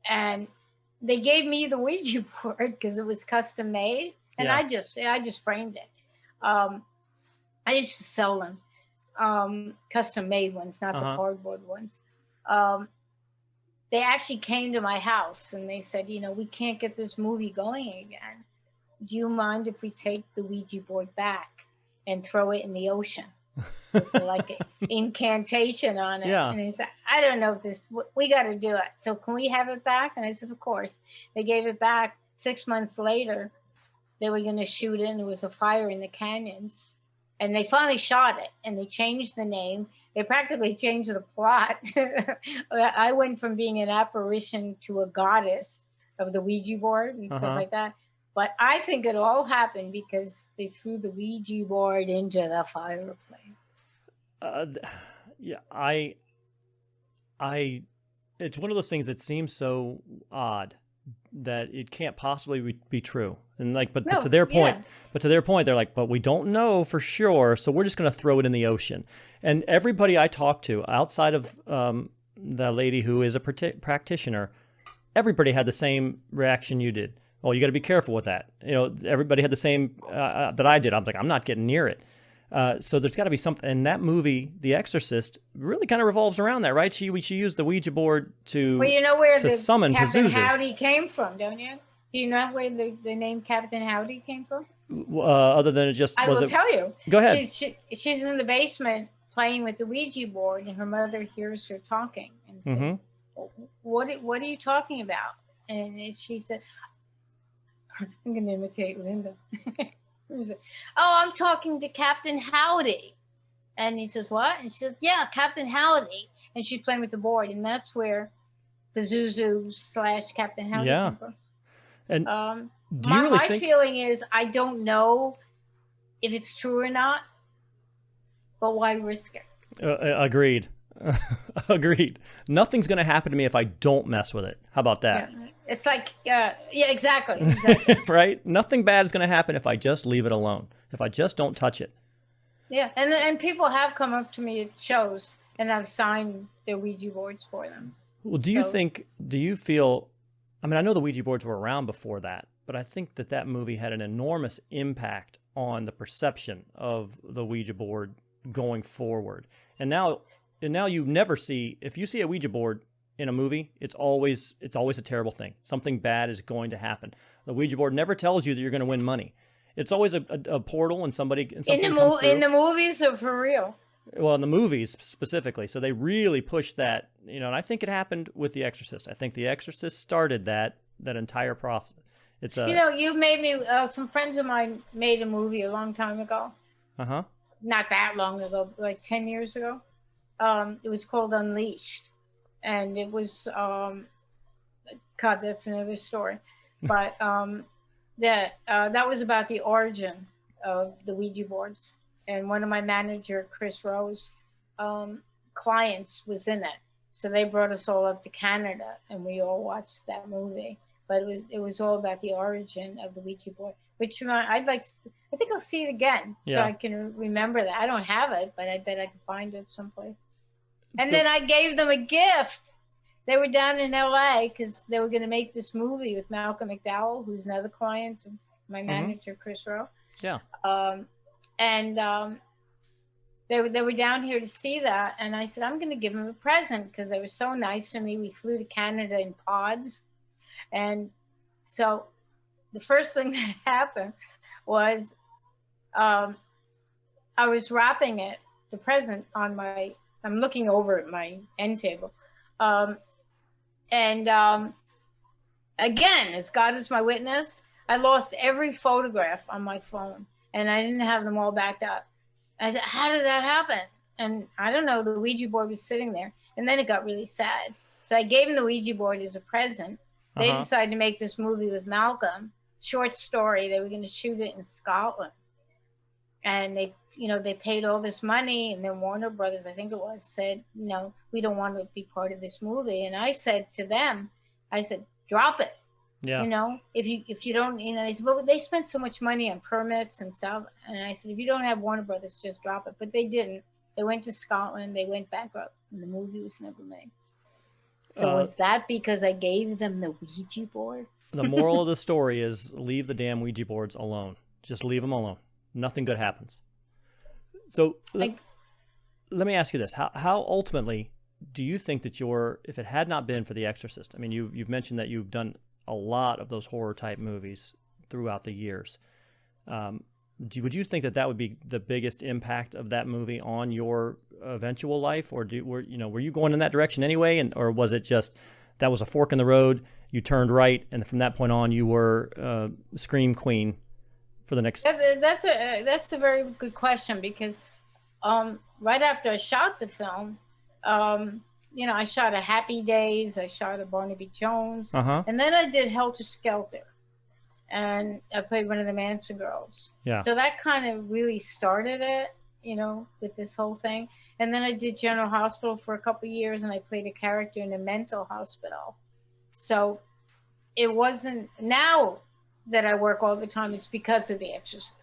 And they gave me the Ouija board because it was custom made. And I just framed it. I used to sell them, custom made ones, not the cardboard ones. They actually came to my house and they said, we can't get this movie going again. Do you mind if we take the Ouija board back and throw it in the ocean? With like an incantation on it. Yeah. And he said, I don't know if we got to do it. So can we have it back? And I said, of course. They gave it back. 6 months later, they were going to shoot it, and there was a fire in the canyons. And they finally shot it, and they changed the name. They practically changed the plot. I went from being an apparition to a goddess of the Ouija board and stuff like that. But I think it all happened because they threw the Ouija board into the fireplace. It's one of those things that seems so odd that it can't possibly be true. And but to their point, they're like, but we don't know for sure, so we're just going to throw it in the ocean. And everybody I talked to outside of the lady who is a practitioner, everybody had the same reaction you did. Oh, you got to be careful with that. Everybody had the same that I did. I'm like, I'm not getting near it. So there's got to be something. And that movie, The Exorcist, really kind of revolves around that, right? She used the Ouija board to Well, you know where the summon Captain Pazuzu. Howdy came from, don't you? Do you know where the name Captain Howdy came from? Other than it just I will tell you. Go ahead. She's in the basement playing with the Ouija board, and her mother hears her talking. And said, what are you talking about? And she said, I'm going to imitate Linda. Oh, I'm talking to Captain Howdy. And he says, what? And she says, yeah, Captain Howdy. And she's playing with the board, and that's where Pazuzu / Captain Howdy came from. And do you really my think... feeling is I don't know if it's true or not, but why risk it? Agreed. Agreed. Nothing's going to happen to me if I don't mess with it. How about that? Yeah. It's like, yeah, exactly. Right? Nothing bad is going to happen if I just leave it alone, if I just don't touch it. Yeah, and people have come up to me at shows, and I've signed their Ouija boards for them. Well, do you feel, I mean, I know the Ouija boards were around before that, but I think that movie had an enormous impact on the perception of the Ouija board going forward. And now you never see, if you see a Ouija board in a movie, it's always a terrible thing. Something bad is going to happen. The Ouija board never tells you that you're going to win money. It's always a portal and something comes through. In the movies or for real? Well, in the movies specifically. So they really push that, and I think it happened with The Exorcist. I think The Exorcist started that entire process. It's you made me, some friends of mine made a movie a long time ago. Uh-huh. Not that long ago, like 10 years ago. It was called Unleashed. And it was, God, that's another story. But that was about the origin of the Ouija boards. And one of my manager, Chris Rose, clients was in it. So they brought us all up to Canada, and we all watched that movie. But it was all about the origin of the Ouija board. Which I think I'll see it again, so I can remember that. I don't have it, but I bet I can find it someplace. And then I gave them a gift. They were down in LA because they were going to make this movie with Malcolm McDowell, who's another client of my manager, Chris Rowe. Yeah. They were down here to see that, and I said, I'm going to give them a present because they were so nice to me. We flew to Canada in pods. And so the first thing that happened was I was wrapping the present on I'm looking over at my end table. Again, as God is my witness, I lost every photograph on my phone, and I didn't have them all backed up. I said, how did that happen? And I don't know, the Ouija board was sitting there, and then it got really sad. So I gave them the Ouija board as a present. They decided to make this movie with Malcolm, short story. They were going to shoot it in Scotland. And they paid all this money, and then Warner Brothers, I think it was, said, no, we don't want to be part of this movie. And I said to them, drop it. Yeah. If you don't, they said, but they spent so much money on permits and stuff. And I said, if you don't have Warner Brothers, just drop it. But they didn't. They went to Scotland. They went bankrupt, and the movie was never made. So was that because I gave them the Ouija board? The moral of the story is leave the damn Ouija boards alone. Just leave them alone. Nothing good happens. So let me ask you this. How ultimately do you think that if it had not been for The Exorcist, I mean, you've mentioned that you've done a lot of those horror type movies throughout the years. Would you think that would be the biggest impact of that movie on your eventual life, or were you going in that direction anyway, or was it just that was a fork in the road, you turned right, and from that point on you were Scream Queen for the next? That's a very good question, because right after I shot the film, I shot a Happy Days, I shot a Barnaby Jones, and then I did Helter Skelter. And I played one of the Manson girls. Yeah. So that kind of really started it, with this whole thing. And then I did General Hospital for a couple of years, and I played a character in a mental hospital. So it wasn't, now that I work all the time, it's because of The Exorcist,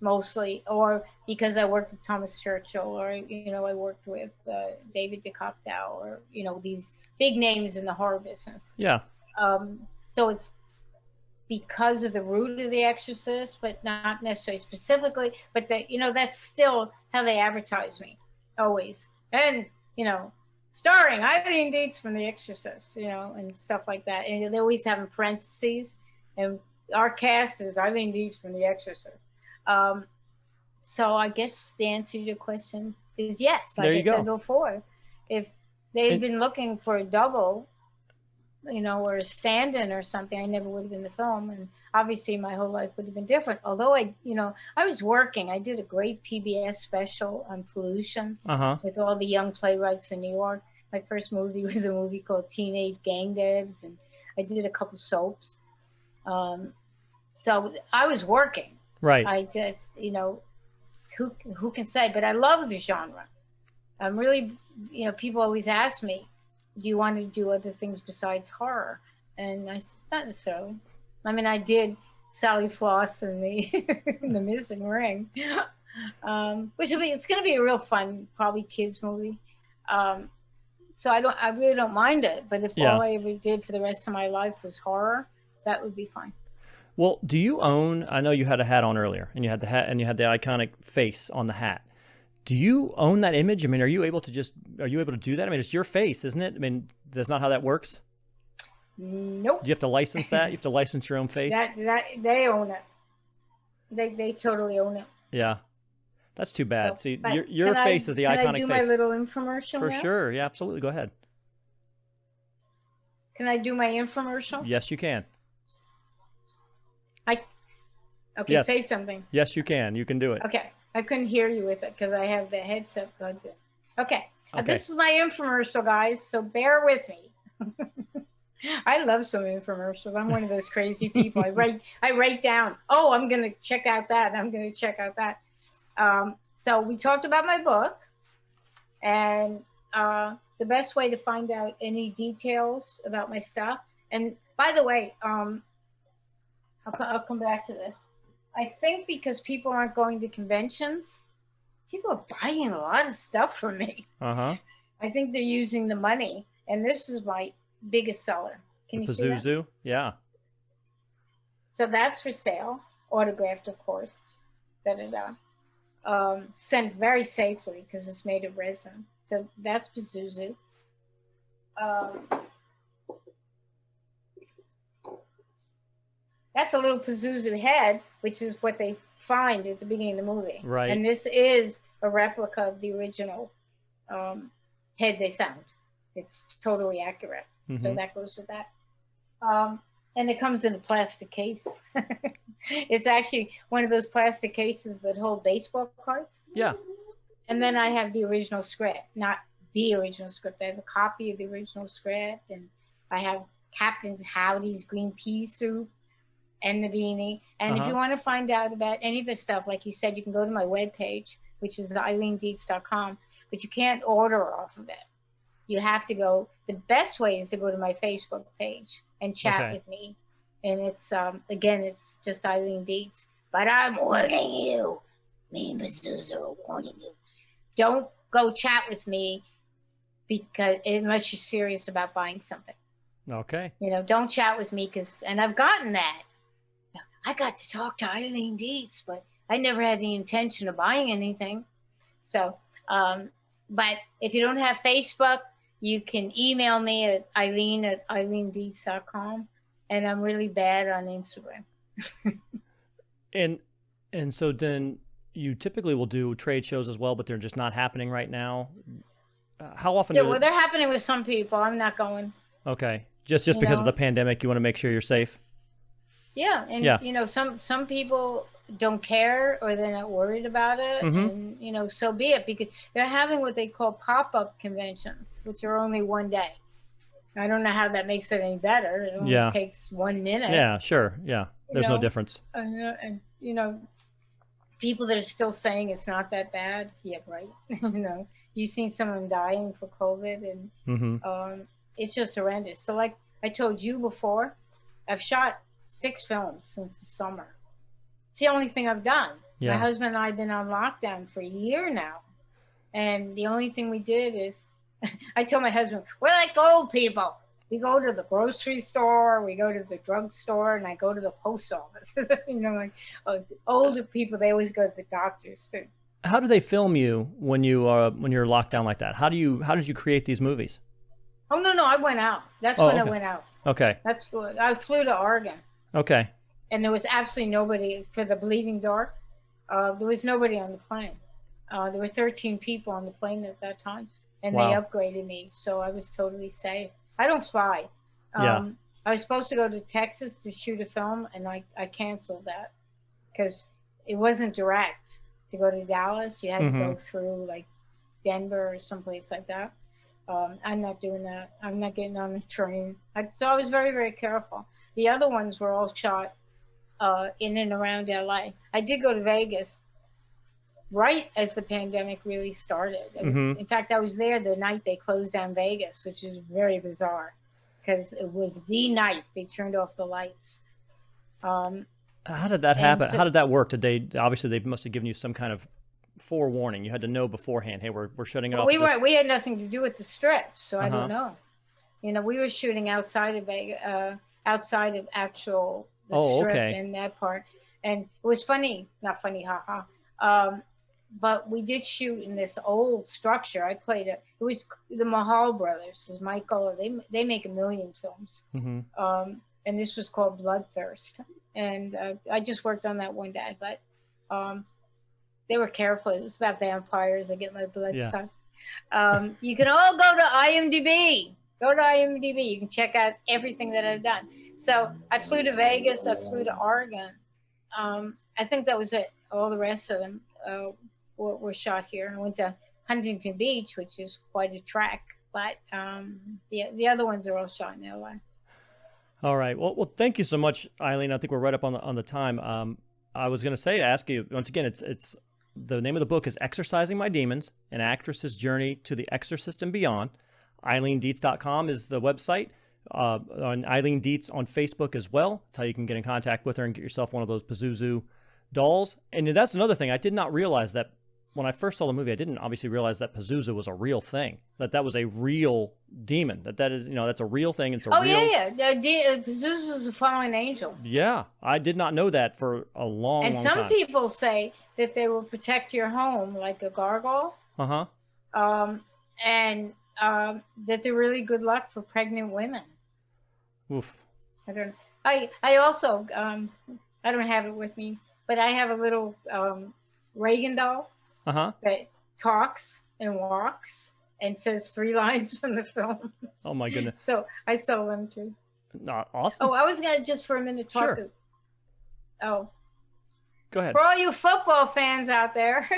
mostly, or because I worked with Thomas Churchill, or, I worked with David DeCopdow, or, these big names in the horror business. Yeah. So it's because of the root of The Exorcist, but not necessarily specifically. But that, you know, that's still how they advertise me, always. And, you know, starring Eileen Dietz from The Exorcist, you know, and stuff like that. And they always have in parentheses, and our cast is Eileen Dietz from The Exorcist. So I guess the answer to your question is yes. Like I said before, if they'd been looking for a double, you know, or a stand-in or something, I never would have been in the film. And obviously my whole life would have been different. Although I was working. I did a great PBS special on pollution with all the young playwrights in New York. My first movie was a movie called Teenage Gang Devs, and I did a couple soaps. So I was working. Right. I just, you know, who can say? But I love the genre. I'm really, you know, people always ask me, do you want to do other things besides horror? And I said, not necessarily. I mean, I did Sally Floss and the Missing Ring, which it's going to be a real fun, probably kids movie. So I really don't mind it. But if all I ever did for the rest of my life was horror, that would be fine. Well, do you own? I know you had a hat on earlier, and you had the hat, and you had the iconic face on the hat. Do you own that image? I mean, are you able to do that? I mean, it's your face, isn't it? I mean, that's not how that works. Nope. Do you have to license that? You have to license your own face? That they own it. They totally own it. Yeah, that's too bad. See, your face is the iconic face. Can I do my little infomercial? For sure. Yeah, absolutely. Go ahead. Can I do my infomercial? Yes, you can. Okay, yes. Say something. Yes, you can. You can do it. Okay. I couldn't hear you with it because I have the headset plugged in. Okay. This is my infomercial, guys, so bear with me. I love some infomercials. I'm one of those crazy people. I write down, oh, I'm going to check out that. I'm going to check out that. So we talked about my book, and the best way to find out any details about my stuff. And by the way, I'll come back to this. I think because people aren't going to conventions, people are buying a lot of stuff from me. I think they're using the money, and this is my biggest seller. Can you see that? Pazuzu? Yeah. So that's for sale, autographed, of course. Sent very safely because it's made of resin. So that's Pazuzu. That's a little Pazuzu head, which is what they find at the beginning of the movie. Right. And this is a replica of the original head they found. It's totally accurate. So that goes with that. And it comes in a plastic case. It's actually one of those plastic cases that hold baseball cards. Yeah. And then I have the original script, not the original script. I have a copy of the original script, and I have Captain Howdy's green pea soup and the beanie. And if you want to find out about any of this stuff, like you said, you can go to my webpage, which is eileendietz.com, but you can't order off of it. You have to go, the best way is to go to my Facebook page and chat with me. And it's, again, it's just Eileen Dietz. But I'm warning you, me and Pazuzu are warning you. Don't go chat with me unless you're serious about buying something. Okay. You know, don't chat with me and I've gotten that. I got to talk to Eileen Dietz, but I never had the intention of buying anything. So, but if you don't have Facebook, you can email me at eileen@eileendietz.com, and I'm really bad on Instagram. And so then you typically will do trade shows as well, but they're just not happening right now. How often? Yeah, well, they're happening with some people. I'm not going. Okay, just because of the pandemic, you want to make sure you're safe. Yeah, and you know, some people don't care or they're not worried about it, and you know, so be it, because they're having what they call pop-up conventions, which are only one day. I don't know how that makes it any better. It only takes 1 minute. Yeah, sure. Yeah, there's no difference. And you know, people that are still saying it's not that bad. Yeah, right. You know, you've seen someone dying for COVID, and it's just horrendous. So, like I told you before, I've shot 6 films since the summer. It's the only thing I've done. My husband and I have been on lockdown for a year now. And the only thing we did is, I told my husband, we're like old people. we go to the grocery store, we go to the drugstore, and I go to the post office. You know, like older people, they always go to the doctors too. How do they film you when you're locked down like that? How did you create these movies? Oh no, I went out. That's when I went out. Okay. I flew to Oregon. Okay. And there was absolutely nobody for the Bleeding Dark. There was nobody on the plane. There were 13 people on the plane at that time, and Wow. they upgraded me, so I was totally safe. I don't fly. Yeah. I was supposed to go to Texas to shoot a film, and I canceled that because it wasn't direct to go to Dallas. You had to go through like Denver or someplace like that. I'm not doing that. I'm not getting on the train. So I was very, very careful. The other ones were all shot in and around LA. I did go to Vegas right as the pandemic really started. In fact, I was there the night they closed down Vegas, which is very bizarre because it was the night they turned off the lights. How did that happen? How did that work? They must have given you some kind of forewarning. You had to know beforehand. Hey, we're shutting it off. We had nothing to do with the Strip, so I don't know. You know, we were shooting outside of Vegas, outside of actual Strip and that part. And it was funny, not funny, haha. But we did shoot in this old structure. I played it. It was the Mahal brothers. Is Michael? They make 1 million films. And this was called Bloodthirst. And I just worked on that one day, but they were careful. It was about vampires. I get my blood sucked. You can all go to IMDb. Go to IMDb. You can check out everything that I've done. So I flew to Vegas. I flew to Oregon. I think that was it. All the rest of them were shot here. I went to Huntington Beach, which is quite a trek, but the other ones are all shot in LA. All right. Well, thank you so much, Eileen. I think we're right up on the time. I was going to ask you once again. It's the name of the book is "Exorcising My Demons: An Actress's Journey to the Exorcist and Beyond." EileenDietz.com is the website. On Eileen Dietz on Facebook as well. That's how you can get in contact with her and get yourself one of those Pazuzu dolls. And that's another thing. I did not realize that when I first saw the movie. I didn't obviously realize that Pazuzu was a real thing. That was a real demon. That is, that's a real thing. It's a real. Yeah. Pazuzu is a fallen angel. Yeah, I did not know that for a long time. And some people say that they will protect your home like a gargoyle. And that they're really good luck for pregnant women. Oof. I don't know. I also I don't have it with me, but I have a little Regan doll that talks and walks and says 3 lines from the film. Oh my goodness. So I sell them too. Awesome. Oh, I was gonna just for a minute talk. Sure. Go ahead. For all you football fans out there,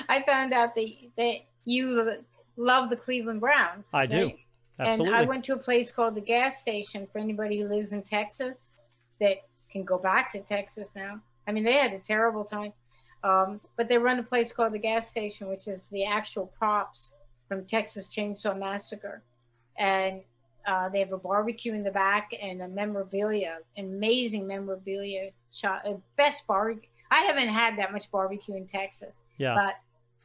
I found out that you love the Cleveland Browns. I do. Right? Absolutely. And I went to a place called the Gas Station for anybody who lives in Texas that can go back to Texas now. I mean, they had a terrible time. But they run a place called the Gas Station, which is the actual props from Texas Chainsaw Massacre. And they have a barbecue in the back and a memorabilia, amazing memorabilia shot. Best barbecue. I haven't had that much barbecue in Texas. Yeah. But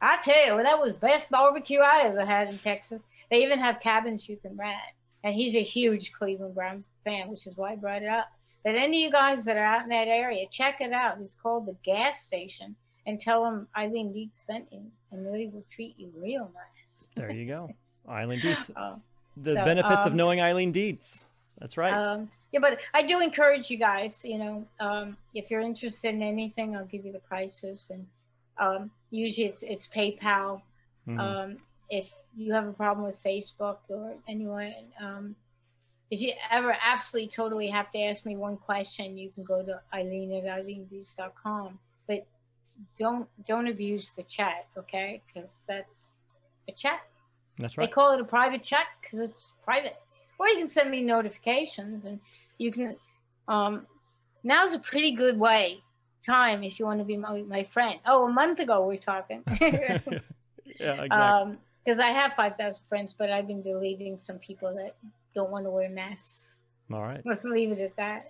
I tell you, that was best barbecue I ever had in Texas. They even have cabins you can rent. And he's a huge Cleveland Brown fan, which is why I brought it up. But any of you guys that are out in that area, check it out. It's called the Gas Station. And tell them Eileen Dietz sent you, and they will treat you real nice. There you go. Eileen Dietz. The benefits of knowing Eileen Dietz. That's right. Yeah, but I do encourage you guys, if you're interested in anything, I'll give you the prices. And usually it's PayPal. If you have a problem with Facebook or anyone, if you ever absolutely totally have to ask me one question, you can go to Eileen at EileenDietz.com. But don't abuse the chat, okay? Because that's a chat. That's right. They call it a private chat because it's private. Or you can send me notifications, and you can. Now's a pretty good time if you want to be my friend. Oh, a month ago we're talking. Yeah, exactly. Because I have 5,000 friends, but I've been deleting some people that don't want to wear masks. All right. Let's leave it at that.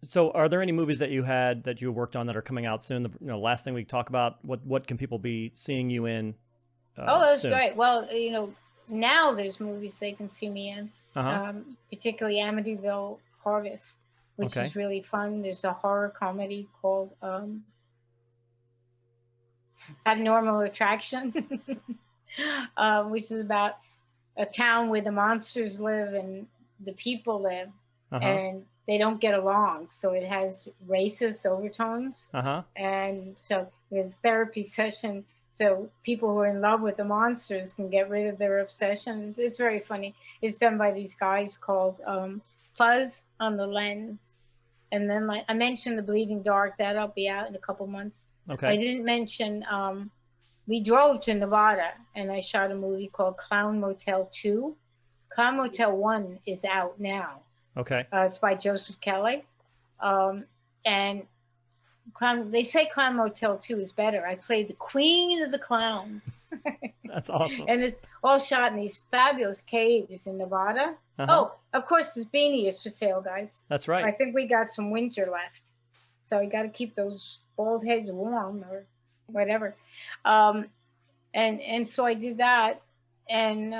So are there any movies that you worked on that are coming out soon? The last thing we talk about, what can people be seeing you in? That's soon? great. Well, now there's movies they can see me in, Uh-huh. particularly Amityville Harvest, which Okay. is really fun. There's a horror comedy called Abnormal Attraction, which is about a town where the monsters live and the people live, Uh-huh. and they don't get along. So it has racist overtones. Uh-huh. And so there's therapy session. So people who are in love with the monsters can get rid of their obsession. It's very funny. It's done by these guys called Fuzz on the Lens. And then, like I mentioned, The Bleeding Dark. That'll be out in a couple months. Okay. I didn't mention we drove to Nevada and I shot a movie called Clown Motel 2. Clown Motel 1 is out now. Okay. It's by Joseph Kelly. And they say Clown Motel 2 is better. I played the queen of the clowns. That's awesome. And it's all shot in these fabulous caves in Nevada. Uh-huh. Oh, of course, this beanie is for sale, guys. That's right. I think we got some winter left. So you got to keep those bald heads warm or whatever. And so I did that. And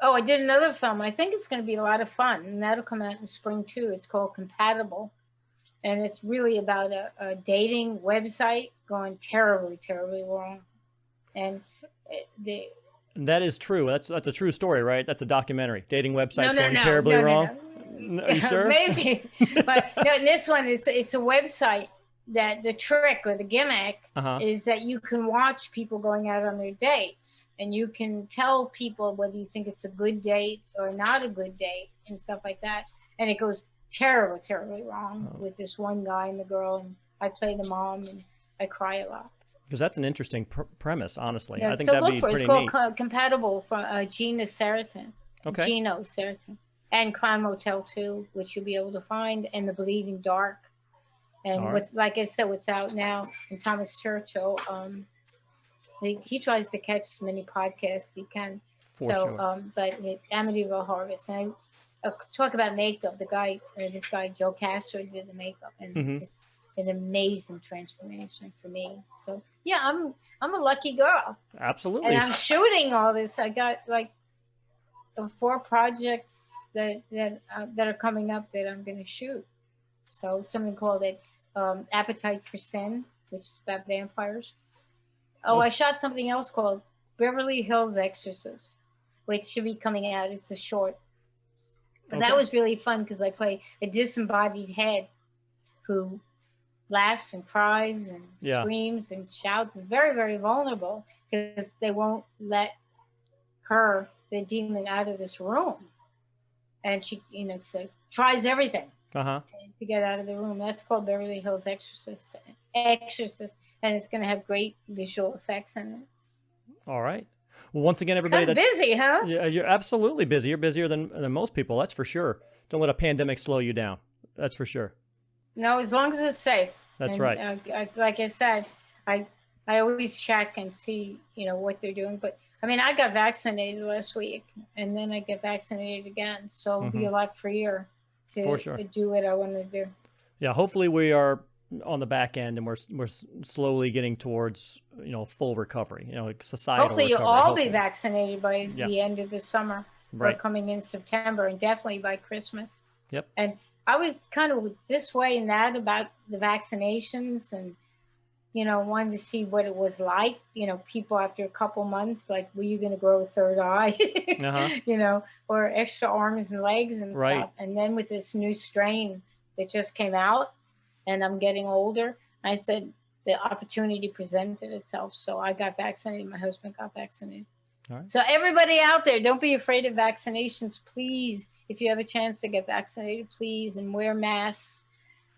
I did another film. I think it's going to be a lot of fun. And that'll come out in spring, too. It's called Compatible. And it's really about a dating website going terribly, terribly wrong. And that is true. That's a true story, right? That's a documentary. Dating websites going no, terribly wrong. No. Are you sure? Maybe. But no, in this one, it's a website that the trick or the gimmick is that you can watch people going out on their dates. And you can tell people whether you think it's a good date or not a good date and stuff like that. And it goes terribly, terribly wrong with this one guy and the girl. And I play the mom and I cry a lot. Because that's an interesting premise, honestly. Yeah, I think so that'd be pretty neat. It's called Compatible from Gina Saratin. Okay. Gino Saratin. And Clown Motel 2, which you'll be able to find, and The Bleeding Dark. And what's like I said, what's out now, and Thomas Churchill, he tries to catch as many podcasts he can. For sure. But Amityville Harvest. And I talk about makeup. This guy, Joe Castro, did the makeup. And it's an amazing transformation for me. So yeah, I'm a lucky girl. Absolutely. And I'm shooting all this. I got like 4 projects that are coming up that I'm going to shoot. So something called Appetite for Sin, which is about vampires. I shot something else called Beverly Hills Exorcist, which should be coming out. It's a short. But that was really fun because I play a disembodied head who laughs and cries and screams and shouts. It's very, very vulnerable because they won't let the demon, out of this room. And she, tries everything to get out of the room. That's called Beverly Hills Exorcist. And it's going to have great visual effects in it. All right. Well, once again, everybody, that's busy, huh? Yeah, you're absolutely busy. You're busier than most people. That's for sure. Don't let a pandemic slow you down. That's for sure. No, as long as it's safe. That's right. Like I said, I always check and see, what they're doing. But I mean, I got vaccinated last week, and then I get vaccinated again. So it'll be a lot freer to do what I want to do. Yeah, hopefully we are on the back end, and we're slowly getting towards full recovery. Societal. Hopefully you'll all be vaccinated by the end of the summer, right? Or coming in September, and definitely by Christmas. Yep. And I was kind of this way and that about the vaccinations, and wanted to see what it was like. People after a couple months, like, were you going to grow a third eye? Or extra arms and legs and stuff. And then with this new strain that just came out, and I'm getting older, I said the opportunity presented itself. So I got vaccinated. My husband got vaccinated. All right. So everybody out there, don't be afraid of vaccinations. Please, if you have a chance to get vaccinated, please, and wear masks.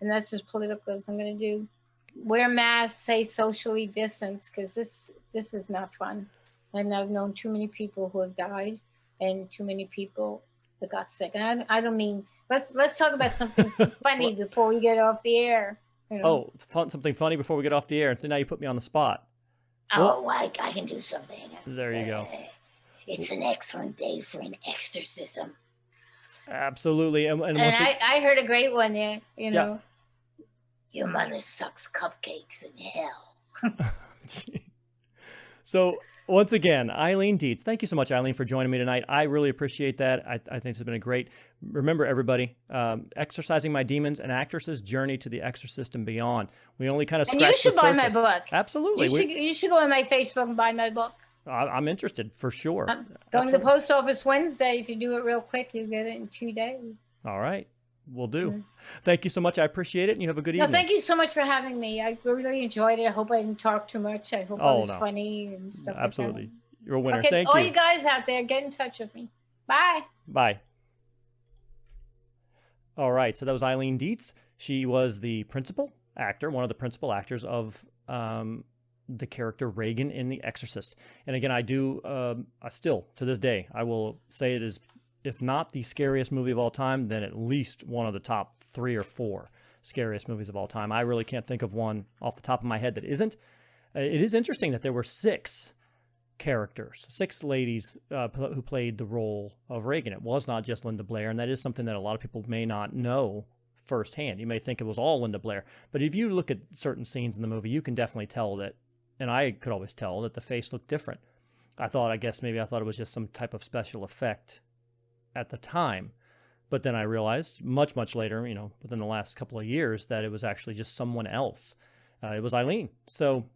And that's as political as I'm going to do. Wear masks, stay socially distanced, because this is not fun. And I've known too many people who have died, and too many people that got sick. And I don't mean, let's talk about something funny before we get off the air. Something funny before we get off the air. And so now you put me on the spot. I can do something. There you go. It's an excellent day for an exorcism. Absolutely. And I heard a great one there, Yeah. Your mother sucks cupcakes in hell. So Once again, Eileen Dietz. Thank you so much, Eileen, for joining me tonight. I really appreciate that. I think it's been a great. Remember, everybody, Exorcising My Demons: An Actress's Journey to the Exorcist and Beyond. We only kind of scratched the surface. And you should buy my book. Absolutely. You should go on my Facebook and buy my book. I'm interested, for sure. I'm going to the post office Wednesday. If you do it real quick, you get it in 2 days. All right. Will do. Mm-hmm. Thank you so much. I appreciate it, and you have a good evening. Thank you so much for having me. I really enjoyed it. I hope I didn't talk too much. I hope I was funny and stuff. Absolutely. Like that. You're a winner. Okay, Thank you. all you guys out there, get in touch with me. Bye. Bye. All right. So that was Eileen Dietz. She was the principal actor, one of the principal actors of the character Regan in The Exorcist. And again, I still, to this day, I will say it is, if not the scariest movie of all time, then at least one of the top 3 or 4 scariest movies of all time. I really can't think of one off the top of my head that isn't. It is interesting that there were 6 characters, 6 ladies who played the role of Regan. It was not just Linda Blair, and that is something that a lot of people may not know firsthand. You may think it was all Linda Blair, but if you look at certain scenes in the movie, you can definitely tell that, and I could always tell that the face looked different. I thought it was just some type of special effect at the time, but then I realized much later, within the last couple of years, that it was actually just someone else. It was Eileen. So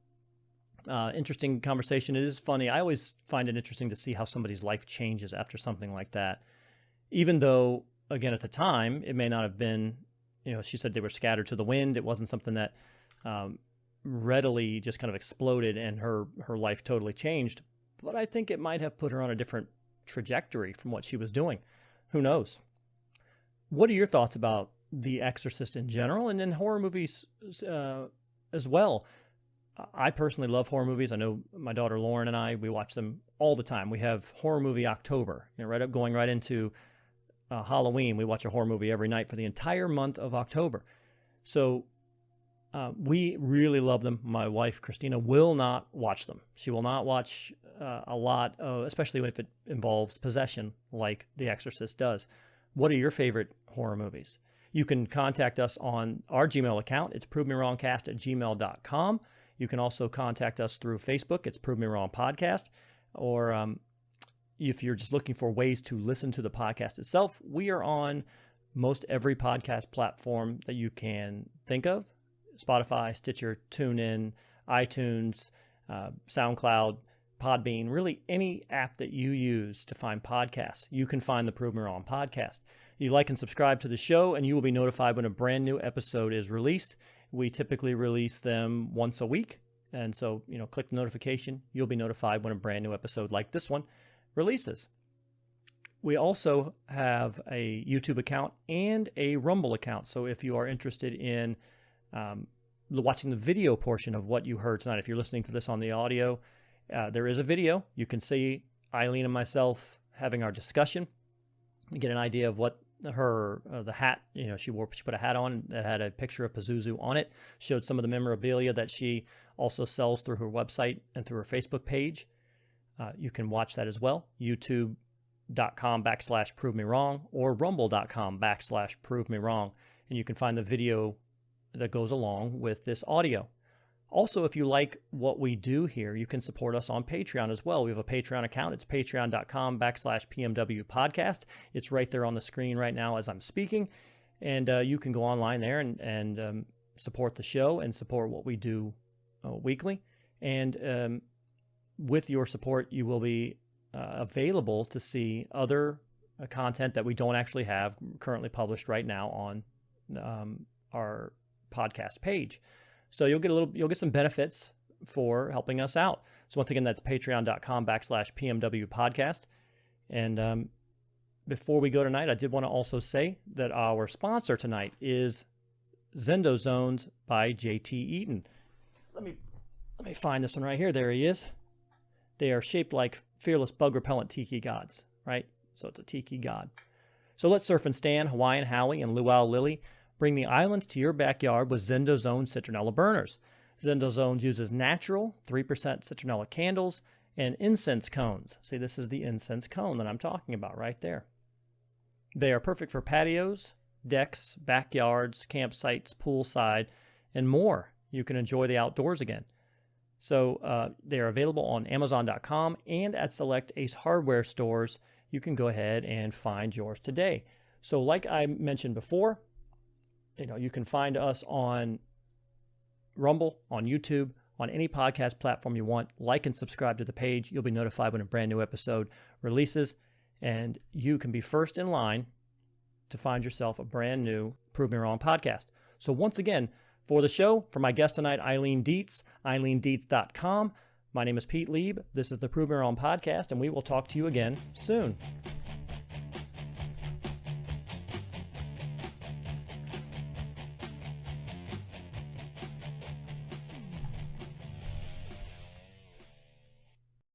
interesting conversation. It is funny. I always find it interesting to see how somebody's life changes after something like that, even though, again, at the time, it may not have been, she said they were scattered to the wind. It wasn't something that readily just kind of exploded and her life totally changed, but I think it might have put her on a different trajectory from what she was doing. Who knows? What are your thoughts about The Exorcist in general, and then horror movies as well? I personally love horror movies. I know my daughter Lauren and we watch them all the time. We have Horror Movie October, going right into Halloween. We watch a horror movie every night for the entire month of October. So we really love them. My wife, Christina, will not watch them. She will not watch a lot, especially if it involves possession like The Exorcist does. What are your favorite horror movies? You can contact us on our Gmail account. It's provemerongcast@gmail.com. You can also contact us through Facebook. It's Prove Me Wrong Podcast. Or if you're just looking for ways to listen to the podcast itself, we are on most every podcast platform that you can think of. Spotify, Stitcher, TuneIn, iTunes, SoundCloud, Podbean, really any app that you use to find podcasts, you can find the Prove Me Wrong podcast. You like and subscribe to the show, and you will be notified when a brand new episode is released. We typically release them once a week, and so, click the notification. You'll be notified when a brand new episode like this one releases. We also have a YouTube account and a Rumble account, so if you are interested in watching the video portion of what you heard tonight, if you're listening to this on the audio, there is a video. You can see Eileen and myself having our discussion. You get an idea of what the hat, she wore. She put a hat on that had a picture of Pazuzu on it, showed some of the memorabilia that she also sells through her website and through her Facebook page. You can watch that as well. YouTube.com/Prove Me Wrong or Rumble.com/Prove Me Wrong. And you can find the video that goes along with this audio. Also, if you like what we do here, you can support us on Patreon as well. We have a Patreon account. It's patreon.com/PMW podcast. It's right there on the screen right now as I'm speaking. And you can go online there and support the show and support what we do weekly. And with your support, you will be available to see other content that we don't actually have currently published right now on our podcast page. So you'll get some benefits for helping us out. So once again, that's patreon.com/PMW podcast. And before we go tonight, I did want to also say that our sponsor tonight is ZendoZones by J.T. Eaton. Let me find this one right here. There he is. They are shaped like fearless bug repellent tiki gods, right? So it's a tiki god. So let's surf and Stan, Hawaiian Howie, and Luau Lily bring the island to your backyard with ZendoZones citronella burners. ZendoZones uses natural 3% citronella candles and incense cones. See, this is the incense cone that I'm talking about right there. They are perfect for patios, decks, backyards, campsites, poolside, and more. You can enjoy the outdoors again. So they're available on Amazon.com and at select Ace Hardware stores. You can go ahead and find yours today. So like I mentioned before, you can find us on Rumble, on YouTube, on any podcast platform you want. Like and subscribe to the page. You'll be notified when a brand new episode releases, and you can be first in line to find yourself a brand new Prove Me Wrong podcast. So once again, for the show, for my guest tonight, Eileen Dietz, eileendietz.com. My name is Pete Lieb. This is the Prove Me Wrong podcast, and we will talk to you again soon.